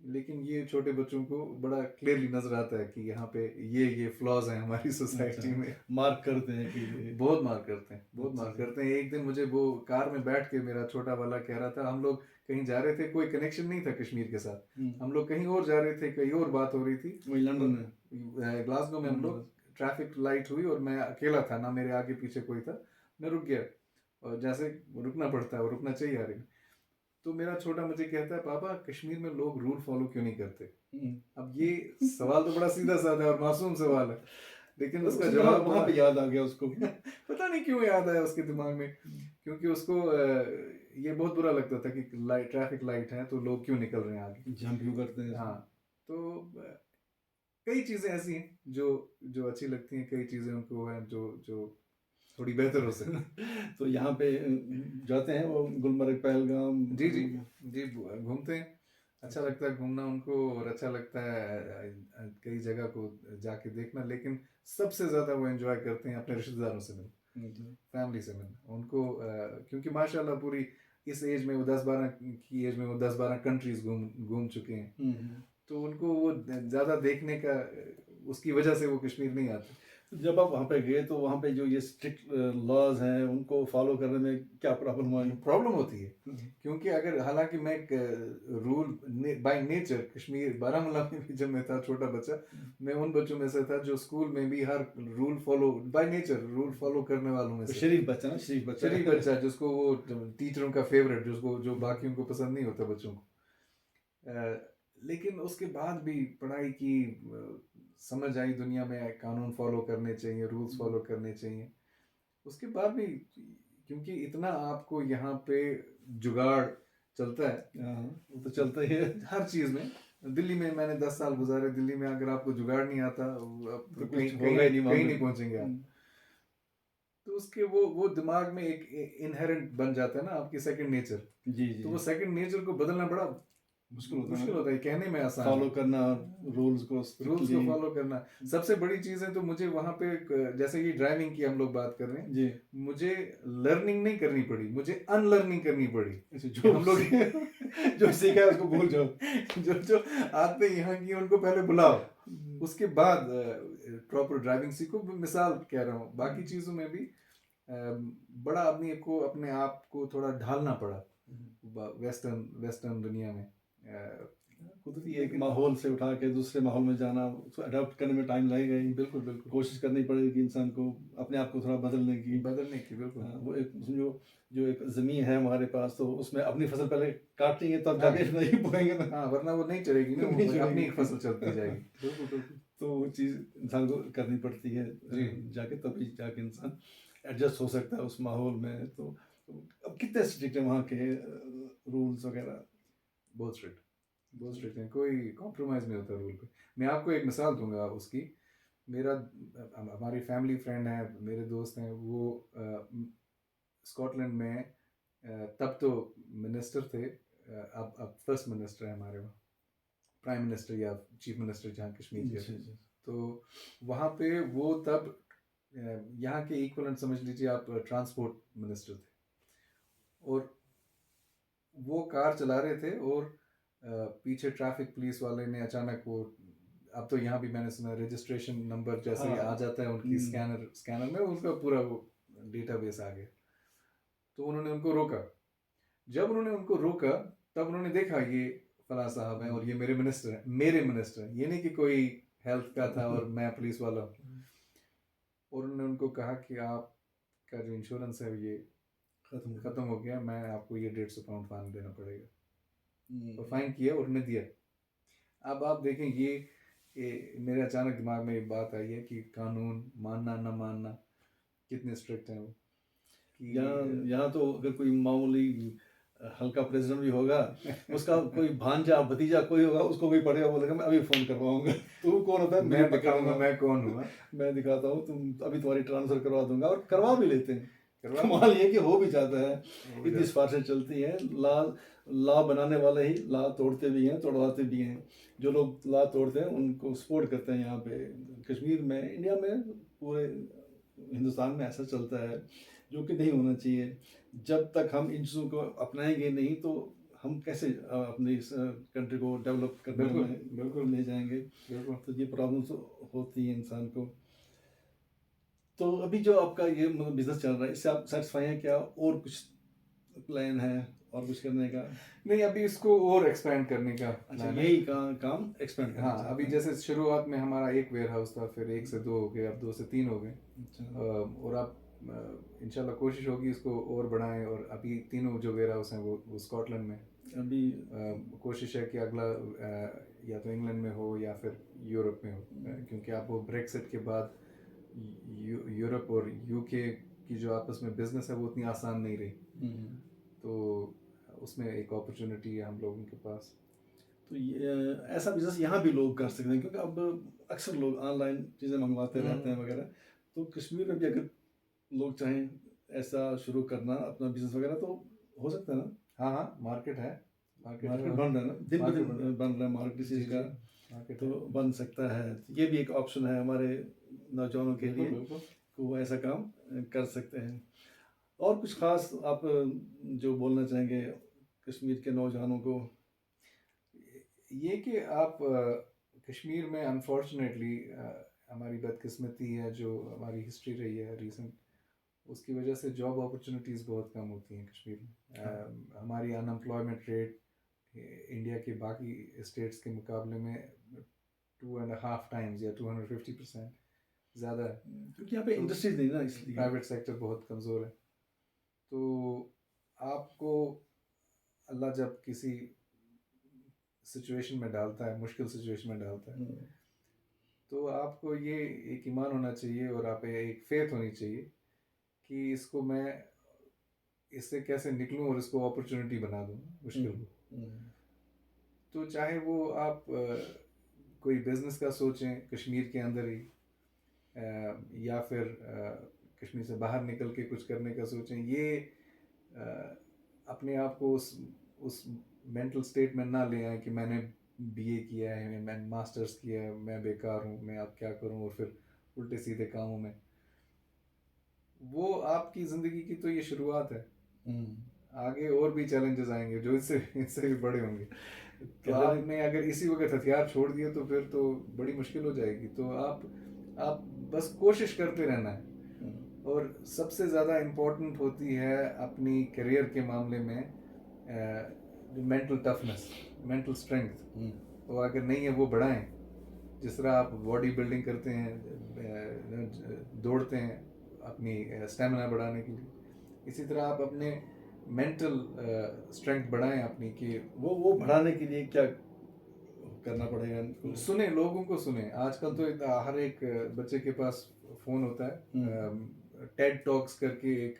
लेकिन ये छोटे बच्चों को बड़ा क्लियरली नजर आता है कि यहाँ पे ये फ्लॉज हैं हमारी सोसाइटी अच्छा में। मार्क करते हैं कि बहुत मार करते हैं बहुत अच्छा मार अच्छा। करते हैं। एक दिन मुझे वो कार में बैठ के मेरा छोटा वाला कह रहा था हम लोग कहीं जा रहे थे कोई कनेक्शन नहीं था कश्मीर के साथ हम लोग कहीं और जा रहे थे कहीं और बात हो रही थी वही लंदन और में। ग्लासगो में हम लोग ट्रैफिक लाइट हुई और मैं अकेला था ना मेरे आगे पीछे कोई था मैं रुक गया और जैसे रुकना पड़ता है और रुकना चाहिए यार। तो मेरा छोटा मुझे कहता है पापा कश्मीर में लोग रूल फॉलो क्यों नहीं करते। अब ये सवाल तो बड़ा सीधा साधा और मासूम सवाल है लेकिन तो उसका वहाँ जवाब वहाँ बड़ा पे याद आ गया उसको। पता नहीं क्यों याद आया उसके दिमाग में क्योंकि उसको ये बहुत बुरा लगता था कि लाइट ट्रैफिक लाइट है तो लोग क्यों निकल रहे हैं आगे। जंप क्यों करते हैं हाँ इसमें? तो कई चीज़ें ऐसी हैं जो जो अच्छी लगती हैं कई चीज़ें उनको हैं जो जो थोड़ी बेहतर हो सकती। तो यहाँ पे जाते हैं वो गुलमर्ग पहलगाम? जी जी जी घूमते हैं अच्छा लगता है घूमना उनको और अच्छा लगता है कई जगह को जाके देखना लेकिन सबसे ज़्यादा वो एंजॉय करते हैं अपने रिश्तेदारों से मिलना फैमिली से मिलना उनको क्योंकि माशाल्लाह पूरी इस एज में वो 10-12 की एज में वो 10-12 कंट्रीज घूम घूम चुके हैं तो उनको वो ज़्यादा देखने का उसकी वजह से वो कश्मीर नहीं आते। जब आप वहाँ पे गए तो वहाँ पे जो ये स्ट्रिक्ट लॉज हैं उनको फॉलो करने में क्या प्रॉब्लम हुआ? प्रॉब्लम होती है क्योंकि अगर हालांकि मैं rule by nature Kashmir Baramulla में भी जब मैं था छोटा बच्चा मैं उन बच्चों में से था जो स्कूल में भी हर rule follow by nature rule follow करने वालों में से शरीफ बच्चा ना, शरीफ बच्चा। शरीफ बच्चा जिसको वो टीचरों का फेवरेट जिसको जो बाकियों को पसंद नहीं होता बच्चों को लेकिन उसके बाद भी पढ़ाई की समझ आई दुनिया में कानून फॉलो करने चाहिए रूल्स फॉलो करने चाहिए उसके बाद भी क्योंकि इतना आपको यहाँ पे जुगाड़ चलता है हाँ, वो तो चलता ही है। हर चीज़ में। दिल्ली में मैंने 10 साल गुजारे, दिल्ली में अगर आपको जुगाड़ नहीं आता आप तो कहीं कुछ कहीं होगा ही नहीं वहाँ कहीं पे। नहीं पहुंचेंगे आप। तो उसके वो दिमाग में एक इनहेरेंट बन जाता है ना, आपकी सेकंड नेचर। जी, जी। तो वो सेकंड नेचर को बदलना बड़ा मुश्किल होता है, कहने में आसान फॉलो है। करना रूल्स को रूल्स स्ट्रिक्टली। को फॉलो करना सबसे बड़ी चीज़ है। तो मुझे वहाँ पे जैसे कि ड्राइविंग की हम लोग बात कर रहे हैं, जी। मुझे लर्निंग नहीं करनी पड़ी, मुझे अनलर्निंग करनी पड़ी। ऐसे कि जो हम लोग जो सीखा है उसको भूल जाओ। जो जो आते यहाँ की उनको पहले बुलाओ, उसके बाद प्रॉपर ड्राइविंग सीखो। मिसाल कह रहा हूँ, बाकी चीज़ों में भी बड़ा आदमी को अपने आप को थोड़ा ढालना पड़ा वेस्टर्न दुनिया में। कुदरती एक माहौल से उठा के दूसरे माहौल में जाना, उसको अडॉप्ट करने में टाइम लगेगा ही। बिल्कुल बिल्कुल कोशिश करनी पड़ेगी इंसान को अपने आप को थोड़ा बदलने की। बिल्कुल। वो एक जो जो एक ज़मीन है हमारे पास, तो उसमें अपनी फसल पहले काट लेंगे तब हाँ। जाके नहीं बोएंगे ना। हाँ, वरना वो नहीं चलेगी ना, नहीं वो चलेगी। अपनी एक फसल चलती जाएगी। बिल्कुल बिल्कुल। तो वो चीज़ इंसान को करनी पड़ती है जी। जाके, तभी जाके इंसान एडजस्ट हो सकता है उस माहौल में। तो अब कितने स्ट्रिक्ट है वहाँ के रूल्स वगैरह? बहुत स्ट्रिक्ट है, कोई कॉम्प्रोमाइज़ नहीं होता रूल पे। मैं आपको एक मिसाल दूंगा उसकी। मेरा हमारी फैमिली फ्रेंड है, मेरे दोस्त हैं, वो स्कॉटलैंड में तब तो मिनिस्टर थे, अब फर्स्ट मिनिस्टर है हमारे वहाँ, प्राइम मिनिस्टर या चीफ मिनिस्टर जहाँ कश्मीर के। जी, जी। तो वहाँ पे वो तब यहाँ के इक्वलेंट समझ लीजिए आप, ट्रांसपोर्ट मिनिस्टर थे। और वो कार चला रहे थे और पीछे ट्रैफिक पुलिस वाले ने अचानक वो, अब तो यहाँ भी मैंने सुना रजिस्ट्रेशन नंबर जैसे ही हाँ। आ जाता है उनकी स्कैनर में, उनका पूरा वो डेटाबेस आ गया। तो उन्होंने उनको रोका। जब उन्होंने उनको रोका, तब उन्होंने देखा ये फला साहब हैं और ये मेरे मिनिस्टर हैं, ये नहीं कि कोई हेल्थ का था और मैं पुलिस वाला हूँ। और उन्होंने उनको कहा कि आपका जो इंश्योरेंस है ये खत्म हो गया, मैं आपको ये 150 पाउंड फाइन देना पड़ेगा। और फाइन किया और उन्होंने दिया। अब आप देखें ये मेरे अचानक दिमाग में एक बात आई है कि कानून मानना ना मानना कितने स्ट्रिक्ट हैं वो। कि यहाँ तो अगर कोई मामूली हल्का प्रेसिडेंट भी होगा, उसका कोई भांजा भतीजा कोई होगा, उसको कोई पड़ेगा, बोलेगा मैं अभी फोन करवाऊंगा। तू कौन होता है? मुझे मैं पता दिखाऊंगा होगा। मैं कौन हूँ। मैं दिखाता हूँ, तुम अभी तुम्हारी ट्रांसफर करवा दूंगा, और करवा भी लेते हैं। करवा कमाल ये कि हो भी जाता है। हो इतनी जाता। सिफारिशें चलती हैं। लॉ बनाने वाले ही लॉ तोड़ते भी हैं, तोड़वाते भी हैं। जो लोग लॉ तोड़ते हैं उनको सपोर्ट करते हैं। यहाँ पे कश्मीर में, इंडिया में, पूरे हिंदुस्तान में ऐसा चलता है, जो कि नहीं होना चाहिए। जब तक हम इन चीज़ों को अपनाएंगे नहीं, तो हम कैसे अपनी इस कंट्री को डेवलप करने में बिल्कुल ले जाएंगे? बिल्कुल। तो ये प्रॉब्लम्स होती हैं इंसान को। तो अभी जो आपका ये मतलब बिजनेस चल रहा है, इससे आप सेटिस्फाई हैं क्या? और कुछ प्लान है और कुछ करने का? नहीं, अभी इसको और एक्सपेंड करने का अच्छा, प्लान है। यही काम एक्सपेंड करना हाँ, चाहते अभी हैं। जैसे शुरुआत में हमारा एक वेयर हाउस था, फिर 1 से 2 हो गए, अब 2 से 3 हो गए। अच्छा। और अब इंशाल्लाह कोशिश होगी इसको और बढ़ाएं। और अभी तीनों जो वेयर हाउस हैं वो स्कॉटलैंड में। अभी कोशिश है कि अगला या तो इंग्लैंड में हो या फिर यूरोप में हो, क्योंकि आप वो ब्रेक्सिट के बाद यूरोप और यूके की जो आपस में बिजनेस है वो उतनी आसान नहीं रही। तो उसमें एक अपॉर्चुनिटी है हम लोगों के पास। तो ये ऐसा बिजनेस यहाँ भी लोग कर सकते हैं, क्योंकि अब अक्सर लोग ऑनलाइन चीज़ें मंगवाते रहते हैं वगैरह। तो कश्मीर में भी अगर लोग चाहें ऐसा शुरू करना अपना बिजनेस वगैरह, तो हो सकता है ना? हाँ हाँ, मार्केट है। मार्केट बन रहा है ना, दिन ब मार्केट दिन बन रहा है मार्केट इस चीज़ का। मार्केट तो है। बन सकता है। तो ये भी एक ऑप्शन है हमारे नौजवानों के लिए, बिल्कुल। कि वो ऐसा काम कर सकते हैं। और कुछ खास आप जो बोलना चाहेंगे कश्मीर के नौजवानों को? ये कि आप कश्मीर में अनफॉर्चुनेटली हमारी बदकिस्मती है, जो हमारी हिस्ट्री रही है रीसेंट, उसकी वजह से जॉब अपॉर्चुनिटीज़ बहुत कम होती हैं कश्मीर में। हमारी अनएम्प्लॉयमेंट रेट इंडिया के बाकी स्टेट्स के मुकाबले में 2.5 टाइम्स या 250% ज़्यादा है। क्योंकि यहाँ पे तो इंडस्ट्रीज नहीं ना, इसलिए प्राइवेट सेक्टर बहुत कमज़ोर है। तो आपको अल्लाह जब किसी सिचुएशन में डालता है, मुश्किल सिचुएशन में डालता है, तो आपको ये एक ईमान होना चाहिए और आप एक फेथ होनी चाहिए कि इसको मैं इससे कैसे निकलूं और इसको अपॉर्चुनिटी बना दूं मुश्किल को। तो चाहे वो आप कोई बिजनेस का सोचें कश्मीर के अंदर ही, या फिर कश्मीर से बाहर निकल के कुछ करने का सोचें, ये अपने आप को उस मेंटल स्टेट में ना ले आए कि मैंने बीए किया है, मैंने मास्टर्स किया है, मैं बेकार हूँ, मैं अब क्या करूँ, और फिर उल्टे सीधे कामों में। वो आपकी ज़िंदगी की तो ये शुरुआत है, आगे और भी चैलेंजेस आएंगे जो इससे इससे भी बड़े होंगे। तो आपने अगर इसी वक्त हथियार छोड़ दिए तो फिर तो बड़ी मुश्किल हो जाएगी। तो आप बस कोशिश करते रहना है। और सबसे ज़्यादा इम्पोर्टेंट होती है अपनी करियर के मामले में मेंटल टफनेस, मेंटल स्ट्रेंथ। वो अगर नहीं है वो बढ़ाएं। जिस तरह आप बॉडी बिल्डिंग करते हैं, दौड़ते हैं अपनी स्टेमिना बढ़ाने के लिए, इसी तरह आप अपने मेंटल स्ट्रेंथ बढ़ाएं अपनी, कि वो बढ़ाने के लिए क्या करना पड़ेगा इनको? सुने, लोगों को सुने। आजकल तो हर एक बच्चे के पास फ़ोन होता है। टेड टॉक्स करके एक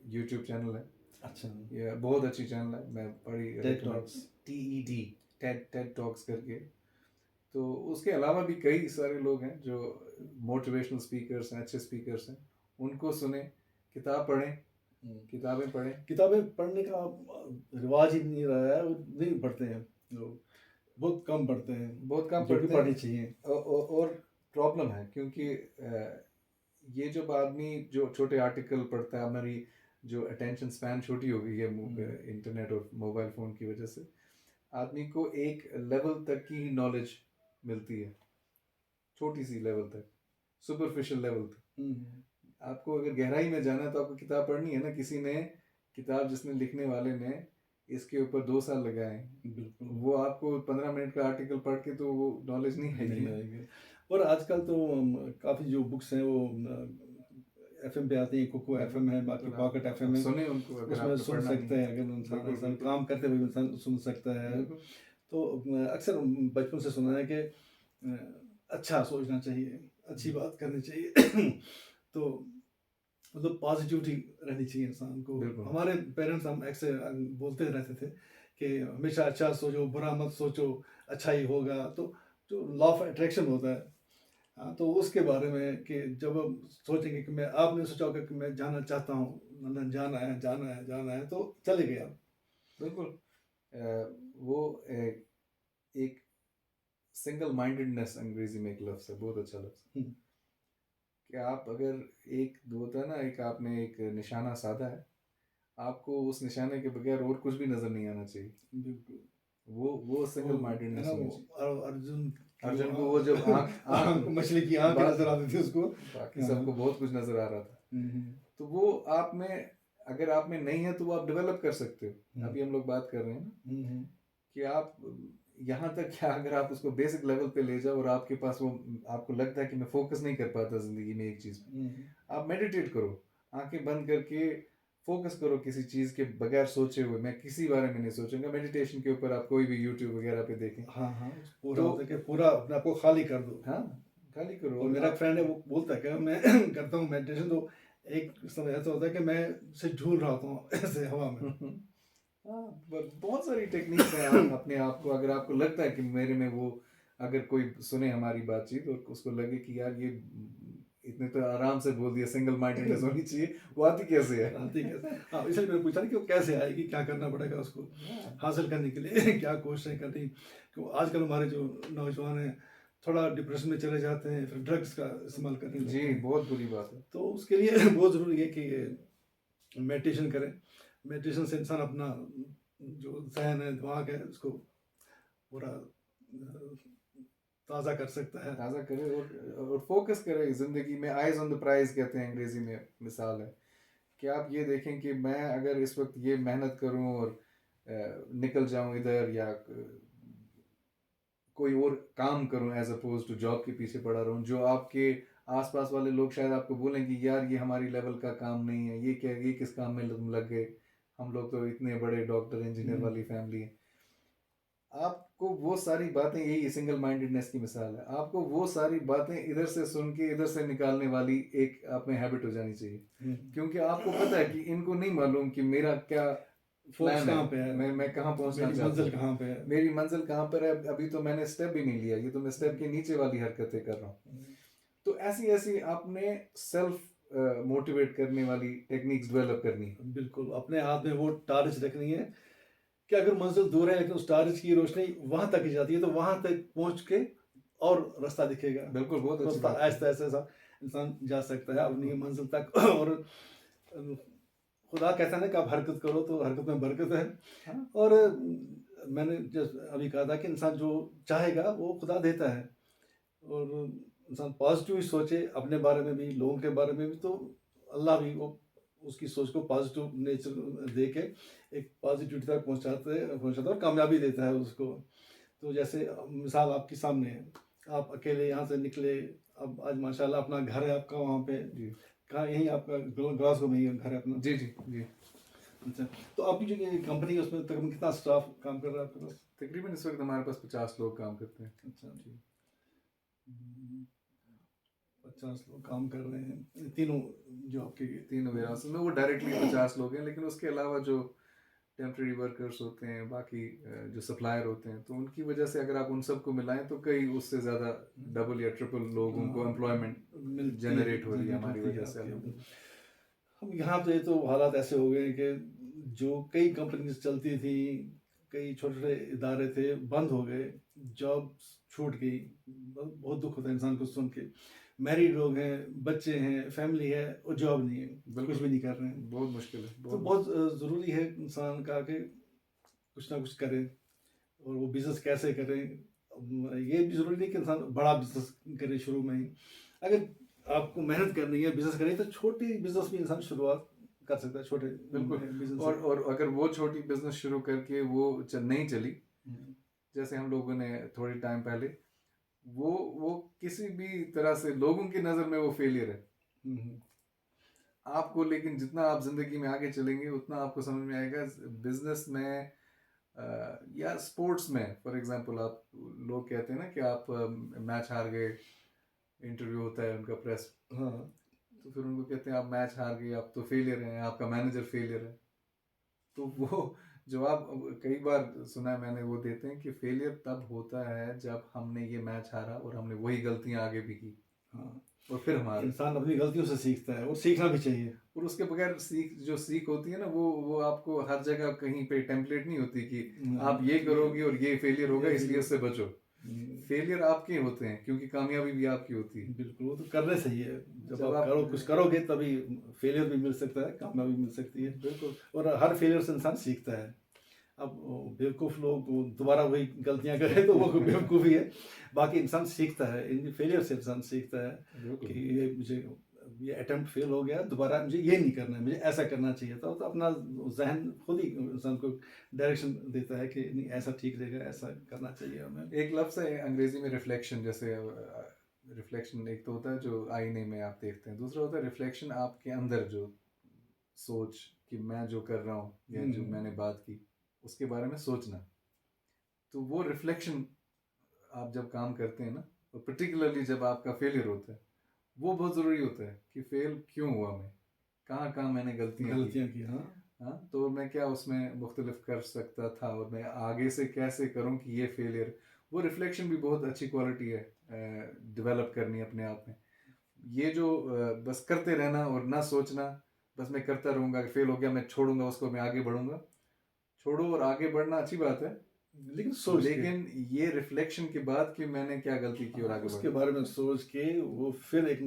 यूट्यूब चैनल है। अच्छा, ये बहुत अच्छी चैनल है, मैं बड़ी Ted talks, TED, Ted talks करके। तो उसके अलावा भी कई सारे लोग हैं जो मोटिवेशनल स्पीकर्स हैं, अच्छे स्पीकर्स हैं, उनको सुने, किताब पढ़ें, किताबें पढ़ें। किताबें पढ़ने का रिवाज ही नहीं रहा है, नहीं पढ़ते हैं लोग, बहुत कम पढ़ते हैं, बहुत कम जो कि पढ़ते हैं। पढ़नी चाहिए। और प्रॉब्लम है क्योंकि ये जब आदमी जो छोटे आर्टिकल पढ़ता है, हमारी जो अटेंशन स्पैन छोटी हो गई है इंटरनेट और मोबाइल फ़ोन की वजह से, आदमी को एक लेवल तक की नॉलेज मिलती है, छोटी सी लेवल तक, सुपरफिशियल लेवल तक। आपको अगर गहराई में जाना है तो आपको किताब पढ़नी है ना। किसी ने किताब, जिसने लिखने वाले ने इसके ऊपर 2 साल लगाए, बिल्कुल, वो आपको 15 मिनट का आर्टिकल पढ़ के तो वो नॉलेज नहीं आएगी। और आजकल तो काफ़ी जो बुक्स हैं वो FM पे आती हैं, कोको FM है, बाकी पॉकेट FM है, सुने उनको अगर उसमें आपको सुन पढ़ना सकते नहीं हैं। अगर इंसान बिल्कुल, ऐसा बिल्कुल। काम करते हुए इंसान सुन सकता है। बिल्कुल। तो अक्सर बचपन से सुना है कि अच्छा सोचना चाहिए, अच्छी बात करनी चाहिए। तो मतलब पॉजिटिविटी रहनी चाहिए इंसान को। बिल्कुल। हमारे पेरेंट्स हम अक्सर बोलते रहते थे कि हमेशा अच्छा सोचो, बुरा मत सोचो, अच्छा ही होगा। तो जो लॉ ऑफ अट्रैक्शन होता है, हाँ, तो उसके बारे में कि जब हम सोचेंगे कि मैं, आपने सोचा होगा कि मैं जाना चाहता हूँ लंदन, जाना है, जाना है, जाना है, तो चले गए आप। बिल्कुल। वो एक सिंगल माइंडेडनेस, अंग्रेजी में एक लफ्ज़ है, बहुत अच्छा लफ्ज़ है, कि आप अगर एक दो होता है ना, एक आपने एक निशाना साधा है, आपको उस निशाने के बगैर और कुछ भी नज़र नहीं आना चाहिए। बिल्कुल। वो सिंगल माइंडेडनेस होनी चाहिए। अर्जुन को वो जब आँख मछली की आँख नजर आती थी उसको, बाकी सबको बहुत कुछ नज़र आ रहा था। तो वो आप में, अगर आप में नहीं है तो वो आप डेवलप कर सकते हो। अभी हम लोग बात कर रहे हैं ना कि आप यहाँ तक क्या, अगर आप उसको बेसिक लेवल पे ले जाओ और आपके पास वो, आपको लगता है कि मैं फोकस नहीं कर पाता ज़िंदगी में एक चीज़ पे, आप मेडिटेट करो, आंखें बंद करके फोकस करो किसी चीज़ के बगैर सोचे हुए। मैं किसी बारे में नहीं सोचूंगा। मेडिटेशन के ऊपर आप कोई भी यूट्यूब वगैरह पे देखें। हाँ हाँ, पूरा होता है कि पूरा अपने आप को खाली कर दो। हाँ, खाली करो। और मेरा फ्रेंड है, वो बोलता है कि मैं करता हूँ मेडिटेशन, तो एक समय ऐसा होता है कि मैं से झूल रहा होता हूँ ऐसे हवा में। हाँ, बहुत सारी टेक्निक्स हैं। आप अपने आप को, अगर आपको लगता है कि मेरे में वो, अगर कोई सुने हमारी बातचीत और उसको लगे कि यार ये इतने तो आराम से बोल दिया, सिंगल माइंडेडनेस होनी चाहिए, वो आती कैसे है? आती कैसे? हाँ, इसलिए मैंने पूछा कि वो कैसे आएगी, क्या करना पड़ेगा उसको हासिल करने के लिए, क्या कोशिशें करनी। क्यों आजकल हमारे जो नौजवान हैं थोड़ा डिप्रेशन में चले जाते हैं, फिर ड्रग्स का इस्तेमाल करने लगते जी, हैं। बहुत बुरी बात है। तो उसके लिए बहुत ज़रूरी है कि मेडिटेशन करें। मेडिटेशन से इंसान अपना जो जहन है, दिमाग है, उसको पूरा ताज़ा कर सकता है। ताज़ा करे और फोकस करे ज़िंदगी में। आइज ऑन द प्राइज कहते हैं अंग्रेजी में, मिसाल है कि आप ये देखें कि मैं अगर इस वक्त ये मेहनत करूं और निकल जाऊं इधर, या कोई और काम करूं एज अपोज टू जॉब के पीछे पड़ा रहूं, जो आपके आसपास वाले लोग शायद आपको बोलें कि यार ये हमारी लेवल का काम नहीं है, ये क्या, ये किस काम में तुम लग गए, हम लोग तो इतने बड़े डॉक्टर इंजीनियर वाली फैमिली है। आपको वो सारी बातें, यही सिंगल माइंडेडनेस की मिसाल है, आपको वो सारी बातें इधर से सुन के इधर से निकालने वाली एक आप में हैबिट हो जानी चाहिए, क्योंकि आपको पता है कि इनको नहीं मालूम कि मेरा क्या फोकस प्लान कहाँ है, पे है, मैं कहाँ पहुंचना मेरी चाहता मंजिल हूँ, कहाँ पे है। मेरी मंजिल कहाँ पर है, अभी तो मैंने स्टेप भी नहीं लिया, ये तो मैं स्टेप के नीचे वाली हरकतें कर रहा हूँ। तो ऐसी ऐसी आपने सेल्फ मोटिवेट करने वाली टेक्निक्स डेवलप करनी है। बिल्कुल अपने हाथ में वो टार्च रखनी है कि अगर मंजिल दूर है लेकिन उस टार्च की रोशनी वहां तक ही जाती है, तो वहां तक पहुंच के और रास्ता दिखेगा। बिल्कुल, बहुत अच्छी रास्ता बात ऐसा ऐसा ऐसा इंसान जा सकता है अपनी मंजिल तक। और खुदा कहता है ना कि आप हरकत करो तो हरकत में बरकत है। हाँ, और मैंने जस्ट अभी कहा था कि इंसान जो चाहेगा वो खुदा देता है। और इंसान पॉजिटिव ही सोचे अपने बारे में भी, लोगों के बारे में भी, तो अल्लाह भी वो उसकी सोच को पॉजिटिव नेचर दे के एक पॉजिटिविटी तक पहुंचाता है और कामयाबी देता है उसको। तो जैसे मिसाल आपके सामने है, आप अकेले यहाँ से निकले, अब आज माशाल्लाह अपना घर है आपका वहाँ पे, जी कहाँ, यहीं आपका ग्लासगो में ही घर है अपना। जी जी जी। अच्छा, तो आपकी जो ये कंपनी है उसमें तकरीबन कितना स्टाफ काम कर रहा है आपके पास? तकरीबन इस वक्त हमारे पास 50 लोग काम करते हैं। अच्छा, जी 50 लोग काम कर रहे हैं, तीनों जो आपके। तीनों वेयर हाउस में वो डायरेक्टली 50 लोग हैं, लेकिन उसके अलावा जो टेम्प्रेरी वर्कर्स होते हैं, बाकी जो सप्लायर होते हैं, तो उनकी वजह से अगर आप उन सबको मिलाएं तो कई उससे ज़्यादा डबल या ट्रिपल लोगों को एम्प्लॉयमेंट मिलती है, जनरेट हो रही है जनरेट हमारी होती है वजह से, आपके। अल्हम्दुलिल्लाह। हम यहाँ पे तो हालात ऐसे हो गए कि जो कई कंपनीज चलती थी, कई छोटे छोटे इदारे थे, बंद हो गए, जॉब छूट गई। बहुत दुख होता है इंसान को सुन के। मैरिड लोग हैं, बच्चे हैं, फैमिली है और जॉब नहीं है, कुछ भी नहीं कर रहे हैं। बहुत मुश्किल है, तो बहुत बहुत ज़रूरी है इंसान का कि कुछ ना कुछ करे। और वो बिज़नेस कैसे करें, ये भी ज़रूरी नहीं कि इंसान बड़ा बिज़नेस करे शुरू में ही। अगर आपको मेहनत करनी है, बिज़नेस करनी है, तो छोटी बिज़नेस भी इंसान शुरुआत कर सकता है, छोटे बिल्कुल। बिज़नेस से। और अगर वो छोटी बिजनेस शुरू करके वो नहीं चली, हम्म, जैसे हम लोगों ने थोड़ी टाइम पहले, वो किसी भी तरह से लोगों की नज़र में वो फेलियर है हम्म, आपको, लेकिन जितना आप जिंदगी में आगे चलेंगे उतना आपको समझ में आएगा बिजनेस में या स्पोर्ट्स में। फॉर एग्जांपल, आप लोग कहते हैं ना कि आप मैच हार गए, इंटरव्यू होता है उनका प्रेस, हाँ, तो फिर उनको कहते हैं आप मैच हार गए, आप तो फेलियर हैं, आपका मैनेजर फेलियर है। तो वो जवाब कई बार सुना है मैंने, वो देते हैं कि फेलियर तब होता है जब हमने ये मैच हारा और हमने वही गलतियां आगे भी की हाँ। और फिर हारे। इंसान अपनी गलतियों से सीखता है और सीखना भी चाहिए। और उसके बगैर सीख होती है ना, वो आपको हर जगह कहीं पे टेम्पलेट नहीं होती कि आप ये करोगे और ये फेलियर होगा इसलिए उससे बचो। फेलियर आपके होते हैं क्योंकि कामयाबी भी आपकी होती है। बिल्कुल, वो तो करने से ही है। जब जब आप आप कुछ करोगे तभी फेलियर भी मिल सकता है, कामयाबी भी मिल सकती है। बिल्कुल और हर फेलियर से इंसान सीखता है। अब बेवकूफ़ लोग वो दोबारा वही गलतियां करें तो वो बेवकूफ़ी है। बाकी इंसान सीखता है, इन फेलियर से इंसान सीखता है बिल्कुल कि ये अटेम्प्ट फेल हो गया, दोबारा मुझे ये नहीं करना है, मुझे ऐसा करना चाहिए था। तो अपना जहन खुद ही इंसान को डायरेक्शन देता है कि नहीं, ऐसा ठीक रहेगा, ऐसा करना चाहिए हमें। एक लफ्ज़ है अंग्रेजी में रिफ्लेक्शन, जैसे रिफ्लेक्शन एक तो होता है जो आईने में आप देखते हैं, दूसरा होता है रिफ्लेक्शन आपके अंदर जो सोच कि मैं जो कर रहा हूँ या जो मैंने बात की उसके बारे में सोचना। तो वो रिफ्लेक्शन आप जब काम करते हैं ना, और पर्टिकुलरली जब आपका फेलियर होता है, वो बहुत ज़रूरी होता है कि फेल क्यों हुआ, मैं कहाँ कहाँ मैंने गलतियाँ की, हाँ। हाँ, तो मैं क्या उसमें मुख्तलिफ कर सकता था और मैं आगे से कैसे करूं कि ये फेलियर, वो रिफ्लेक्शन भी बहुत अच्छी क्वालिटी है डेवलप करनी अपने आप में। ये जो बस करते रहना और ना सोचना, बस मैं करता रहूँगा, फेल हो गया मैं छोड़ूंगा उसको, मैं आगे बढ़ूंगा, छोड़ो और आगे बढ़ना अच्छी बात है, लेकिन सोच के, लेकिन ये रिफ्लेक्शन के बाद कि मैंने क्या गलती की और आगे उसके बढ़ना। बारे में सोच के वो फिर एक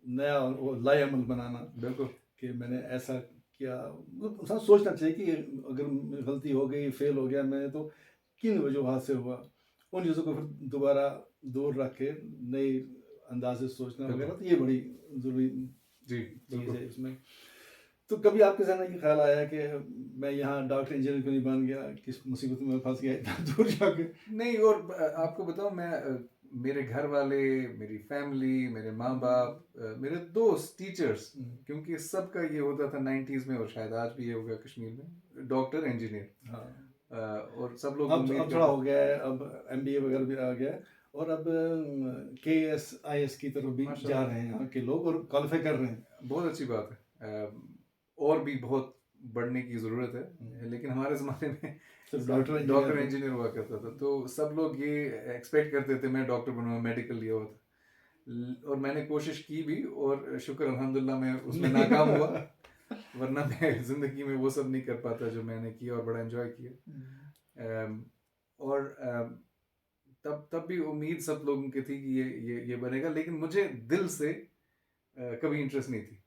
नया वो लाएअमल बनाना बिल्कुल कि मैंने ऐसा किया। मतलब इंसान सोचना चाहिए कि अगर गलती हो गई, फेल हो गया मैं, तो किन वजूहात से हुआ। उन चीज़ों को फिर दोबारा दूर रख के नए अंदाज से सोचना बिल्कुल वगैरह, तो ये बड़ी ज़रूरी जी चीज़ बिल्कुल। है इसमें। तो कभी आपके जहन में ये ख्याल आया कि मैं यहाँ डॉक्टर इंजीनियर क्यों नहीं बन गया, किस मुसीबत में फंस गया इतना दूर जाके? नहीं, और आपको बताऊं, मैं मेरे घर वाले, मेरी फैमिली, मेरे माँ बाप, मेरे दोस्त, टीचर्स, क्योंकि सबका ये होता था 90s में और शायद आज भी ये होगा कश्मीर में, डॉक्टर इंजीनियर। हाँ, और सब लोग अब उम्मीद थोड़ा करते हो गया है, अब एमबीए वगैरह भी आ गया है, और अब KS IS की तरफ भी जा माशाल्लाह रहे हैं यहाँ के लोग और क्वालिफाई कर रहे हैं। बहुत अच्छी बात है। और भी बहुत बढ़ने की ज़रूरत है, लेकिन हमारे ज़माने में सिर्फ सब डॉक्टर डॉक्टर इंजीनियर इंजीनियर हुआ करता था, तो सब लोग ये एक्सपेक्ट करते थे मैं डॉक्टर बनूंगा, मेडिकल लिया हुआ था। और मैंने कोशिश की भी, और शुक्र अल्हम्दुलिल्लाह मैं उसमें नाकाम हुआ, वरना मैं ज़िंदगी में वो सब नहीं कर पाता जो मैंने किया और बड़ा एंजॉय किया। और तब भी उम्मीद सब लोगों की थी कि ये बनेगा, लेकिन मुझे दिल से कभी इंटरेस्ट नहीं थी।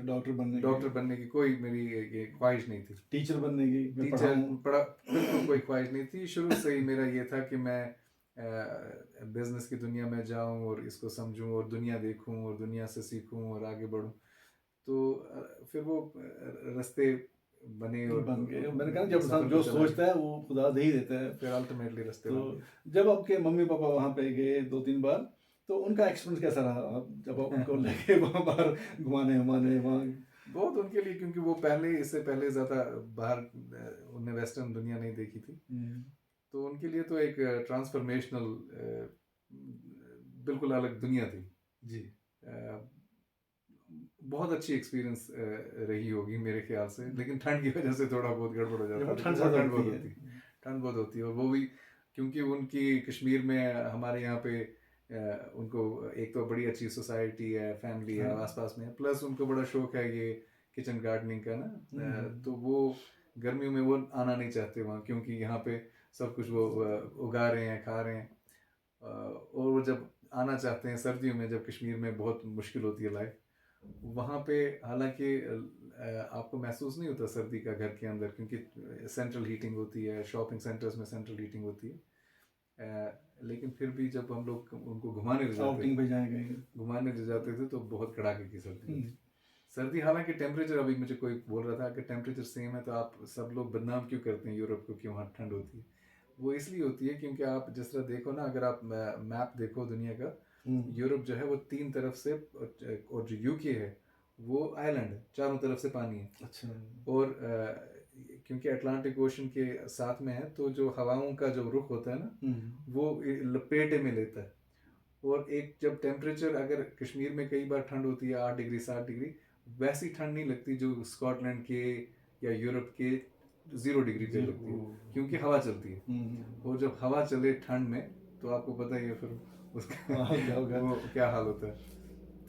डॉक्टर बनने की कोई मेरी ये ख्वाहिश नहीं थी। टीचर बनने की, मैं टीचर पढ़ाऊँ। बिल्कुल कोई ख्वाहिश नहीं थी। शुरू से ही मेरा ये था कि मैं बिजनेस की दुनिया में जाऊं और इसको समझूं और दुनिया देखूं और दुनिया से सीखूं और आगे बढ़ूं। तो फिर वो रास्ते बने और बन गए। मैंने कहा जब सफर इंसान पे जो चला सोचता गया, है वो खुदा दे ही देता है। फिर अल्टीमेटली रास्ते तो बन गए। जब आपके मम्मी पापा वहाँ पे गए 2-3 बार, तो उनका एक्सपीरियंस कैसा रहा, जब आप उनको लेके वहाँ बाहर घुमाने घुमाने वहाँ? बहुत उनके लिए, क्योंकि वो इससे पहले ज़्यादा बाहर उन्हें वेस्टर्न दुनिया नहीं देखी थी, तो उनके लिए तो एक ट्रांसफॉर्मेशनल बिल्कुल अलग दुनिया थी जी। बहुत अच्छी एक्सपीरियंस रही होगी मेरे ख्याल से, लेकिन ठंड की वजह से थोड़ा बहुत गड़बड़ हो जाता है। ठंड बहुत ज़्यादा बहुत होती होती है। ठंड बहुत होती है, और वो भी क्योंकि उनकी कश्मीर में हमारे यहाँ पे उनको एक तो बड़ी अच्छी सोसाइटी है, फैमिली है हाँ। आसपास में, प्लस उनको बड़ा शौक है ये किचन गार्डनिंग का ना, तो वो गर्मियों में वो आना नहीं चाहते वहाँ, क्योंकि यहाँ पे सब कुछ वो उगा रहे हैं, खा रहे हैं। और वो जब आना चाहते हैं सर्दियों में, जब कश्मीर में बहुत मुश्किल होती है लाइफ, वहाँ पे हालांकि आपको महसूस नहीं होता सर्दी का घर के अंदर, क्योंकि सेंट्रल हीटिंग होती है, शॉपिंग सेंटर्स में सेंट्रल हीटिंग होती है। लेकिन फिर भी जब हम लोग उनको घुमाने ले जाते आउटिंग थे, पे जाएंगे। घुमाने ले जाते थे तो बहुत कड़ाके की सर्दी होती। सर्दी हालांकि टेम्परेचर, अभी मुझे कोई बोल रहा था कि टेम्परेचर सेम है, तो आप सब लोग बदनाम क्यों करते हैं यूरोप को कि वहाँ ठंड होती है? वो इसलिए होती है क्योंकि आप जिस तरह देखो ना, अगर आप मैप देखो दुनिया का, यूरोप जो है वो 3 तरफ से, और जो यूके है वो आइलैंड है, चारों तरफ से पानी है। अच्छा। और क्योंकि अटलांटिक ओशन के साथ में है, तो जो हवाओं का जो रुख होता है ना, वो लपेटे में लेता है। और एक जब टेम्परेचर, अगर कश्मीर में कई बार ठंड होती है 8 डिग्री 7 डिग्री, वैसी ठंड नहीं लगती जो स्कॉटलैंड के या यूरोप के 0 डिग्री पे लगती है, क्योंकि हवा चलती है। और जब हवा चले ठंड में, तो आपको पता ही है फिर उसका क्या होगा, वो क्या हाल होता है।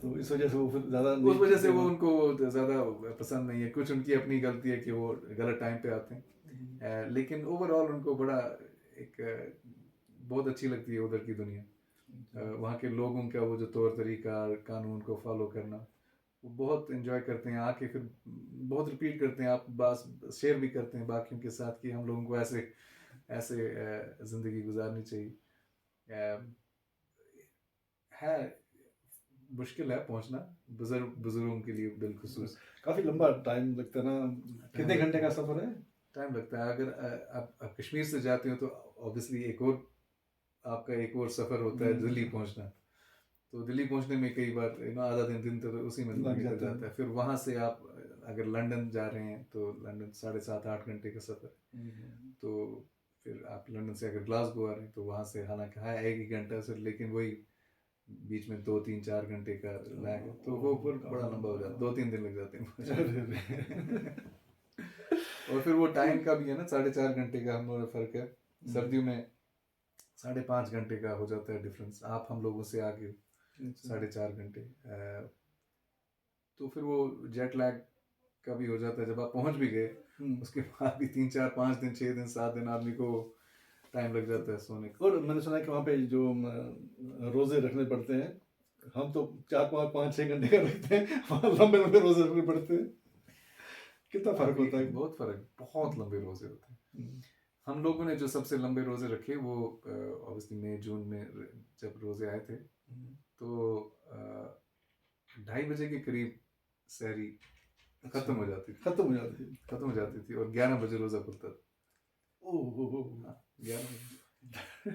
तो इस वजह से वो फिर ज़्यादा उस वजह से वो उनको ज़्यादा पसंद नहीं है। कुछ उनकी अपनी गलती है कि वो गलत टाइम पे आते हैं, लेकिन ओवरऑल उनको बड़ा एक बहुत अच्छी लगती है उधर की दुनिया। वहाँ के लोगों का वो जो तौर तरीका, कानून को फॉलो करना, वो बहुत एंजॉय करते हैं। आके फिर बहुत रिपीट करते हैं, आप बस शेयर भी करते हैं बाकियों के साथ कि हम लोगों को ऐसे ऐसे ज़िंदगी गुजारनी चाहिए। है मुश्किल है पहुंचना बुजुर्गों के लिए बिलखुसूस। काफ़ी लंबा टाइम लगता है ना? कितने घंटे का सफ़र है? टाइम लगता है। अगर आप कश्मीर से जाते हो तो ऑब्वियसली आपका एक और सफ़र होता है दिल्ली पहुंचना। तो दिल्ली पहुंचने में कई बार आधा दिन तो उसी में लग निकल जाता जाता है। फिर वहाँ से आप अगर लंदन जा रहे हैं तो लंदन 7.5-8 घंटे का सफ़र। तो फिर आप लंदन से अगर ग्लासगो आ रहे हैं तो वहाँ से हालांकि है 1 घंटा से, लेकिन वही बीच में 2-3-4 घंटे का लैग है, तो वो फिर बड़ा लंबा हो जाता है, 2-3 दिन लग जाते हैं। और फिर वो टाइम का भी है ना, 4.5 घंटे का हम लोगों में फर्क है। सर्दियों में 5.5 घंटे का हो जाता है डिफरेंस, आप हम लोगों से आगे 4.5 घंटे। तो फिर वो जेट लैग का भी हो जाता है। जब आप पहुंच भी गए उसके बाद भी 3-4-5 दिन 6 दिन 7 दिन आदमी को टाइम लग जाता है सोने का। और मैंने सुना है कि वहाँ पे जो रोज़े रखने पड़ते हैं, हम तो 4-5-6 घंटे का रखते हैं, वहाँ लंबे लंबे रोज़े रखने पड़ते हैं। कितना फ़र्क होता है? बहुत फ़र्क, बहुत लंबे रोज़े होते हैं। हम लोगों ने जो सबसे लंबे रोज़े रखे वो ऑब्वियसली मई जून में जब रोज़े आए थे, तो 2:30 बजे के करीब सहरी खत्म हो जाती थी। खत्म हो जाती थी और 11 बजे रोज़ा खुलता था। ओह, 11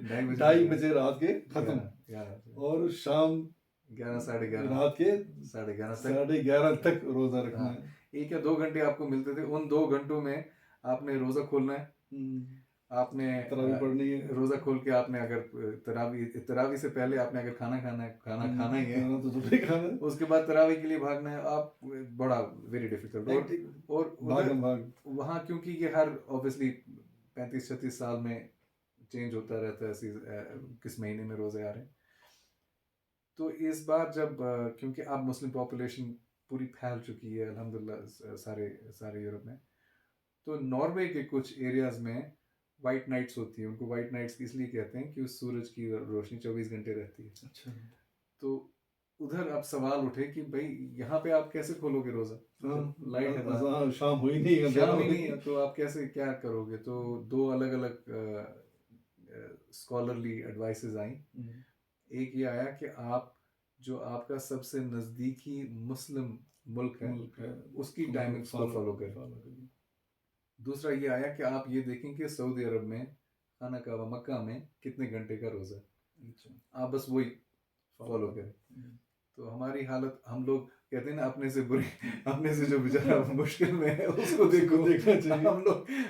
2:30 बजे रात के खत्म, 11 और शाम 11 साढ़े 11 रात के 11:30 तक रोज़ा रखना है। 1 या 2 घंटे आपको मिलते थे। उन 2 घंटों में आपने रोज़ा खोलना है, आपने तरावी पढ़नी है। रोज़ा खोल के आपने अगर तरावी से पहले आपने अगर खाना खाना ही है, खाना तो ज़रूरी खाना है। उसके बाद तरावी के लिए भागना है, आप बड़ा वेरी डिफिकल्ट। हेक्टिक, और उधर भागम भाग। वहाँ क्योंकि ये हर ऑब्वियसली 35-36 साल में चेंज होता रहता है, किस महीने में रोज़े आ रहे हैं। तो इस बार जब क्योंकि अब मुस्लिम पॉपुलेशन पूरी फैल चुकी है अल्हम्दुलिल्लाह सारे सारे यूरोप में, तो नॉर्वे के कुछ एरियाज में वाइट नाइट्स होती है। उनको वाइट नाइट्स इसलिए कहते हैं कि उस सूरज की रोशनी 24 घंटे रहती है। अच्छा। तो उधर अब सवाल उठे कि भाई यहाँ पे आप कैसे खोलोगे रोज़ा, लाइट है बाहर, हाँ, शाम हुई नहीं, अंधेरा शाम ही हो नहीं है, गया। तो आप कैसे क्या करोगे। तो दो अलग अलग स्कॉलरली एडवाइसेस आई। एक ये आया कि आप जो आपका सबसे नज़दीकी मुस्लिम मुल्क है उसकी टाइमिंग्स को फॉलो करें। दूसरा ये आया कि आप ये देखें कि सऊदी अरब में खाना काबा मक्का में कितने घंटे का रोज़ा, आप बस वही फॉलो करें। तो हमारी हालत, हम लोग कहते हैं ना अपने से बुरी, अपने से जो बेचारा मुश्किल में है उसको देखना चाहिए।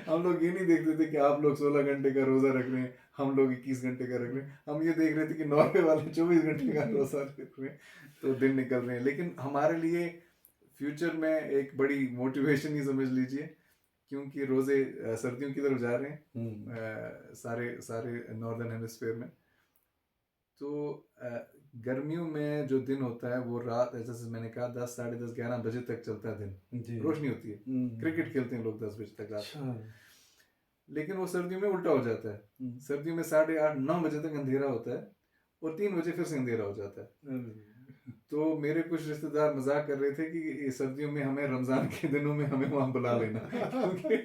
हम लोग ये नहीं देखते थे कि आप लोग 16 घंटे का रोज़ा रख रहे हैं, हम लोग 21 घंटे का रख रहे हैं। हम ये देख रहे थे कि नॉर्वे वाले 24 घंटे का रोज़ा रख रहे हैं, तो दिन निकल रहे हैं। लेकिन हमारे लिए फ्यूचर में एक बड़ी मोटिवेशन ही समझ लीजिए, क्योंकि रोज़े सर्दियों की तरफ जा रहे हैं सारे सारे नॉर्दर्न हेमिस्फीयर में। तो गर्मियों में जो दिन होता है वो रात, जैसे मैंने कहा 10, साढ़े 10, 11 बजे तक चलता है दिन, रोशनी होती है, क्रिकेट खेलते हैं लोग 10 बजे तक रात। लेकिन वो सर्दियों में उल्टा हो जाता है। सर्दियों में 8:30, 9 बजे तक अंधेरा होता है और 3 बजे फिर से अंधेरा हो जाता है। तो मेरे कुछ रिश्तेदार मजाक कर रहे थे कि सर्दियों में हमें रमज़ान के दिनों में हमें वहाँ बुला लेना, क्योंकि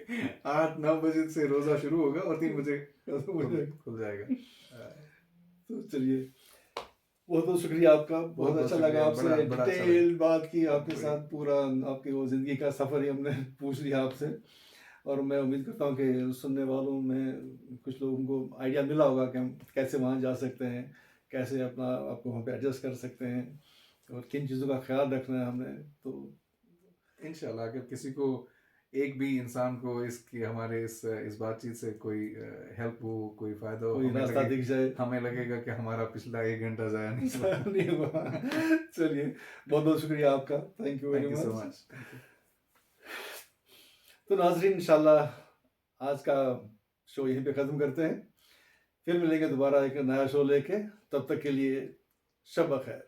8-9 बजे से रोज़ा शुरू होगा और 3 बजे खुल जाएगा। तो चलिए, बहुत बहुत शुक्रिया आपका। बहुत अच्छा लगा आपसे डिटेल बात की आपके साथ, पूरा आपकी वो ज़िंदगी का सफ़र ही हमने पूछ लिया आपसे। और मैं उम्मीद करता हूँ कि सुनने वालों में कुछ लोगों को आइडिया मिला होगा कि हम कैसे वहाँ जा सकते हैं, कैसे अपना आपको वहाँ पे एडजस्ट कर सकते हैं और किन चीज़ों का ख्याल रखना है हमने। तो इंशाल्लाह अगर किसी को, एक भी इंसान को इसकी हमारे इस बातचीत से कोई हेल्प हो, कोई फ़ायदा हो, कोई रास्ता दिख जाए, हमें लगेगा कि हमारा पिछला 1 घंटा ज़ाया नहीं हुआ। चलिए, बहुत बहुत शुक्रिया आपका। Thank you very so much. Much. तो नाज़रीन, इंशाल्लाह आज का शो यहीं पे ख़त्म करते हैं। फिर मिलेंगे दोबारा एक नया शो लेके। तब तक के लिए शब बख़ैर।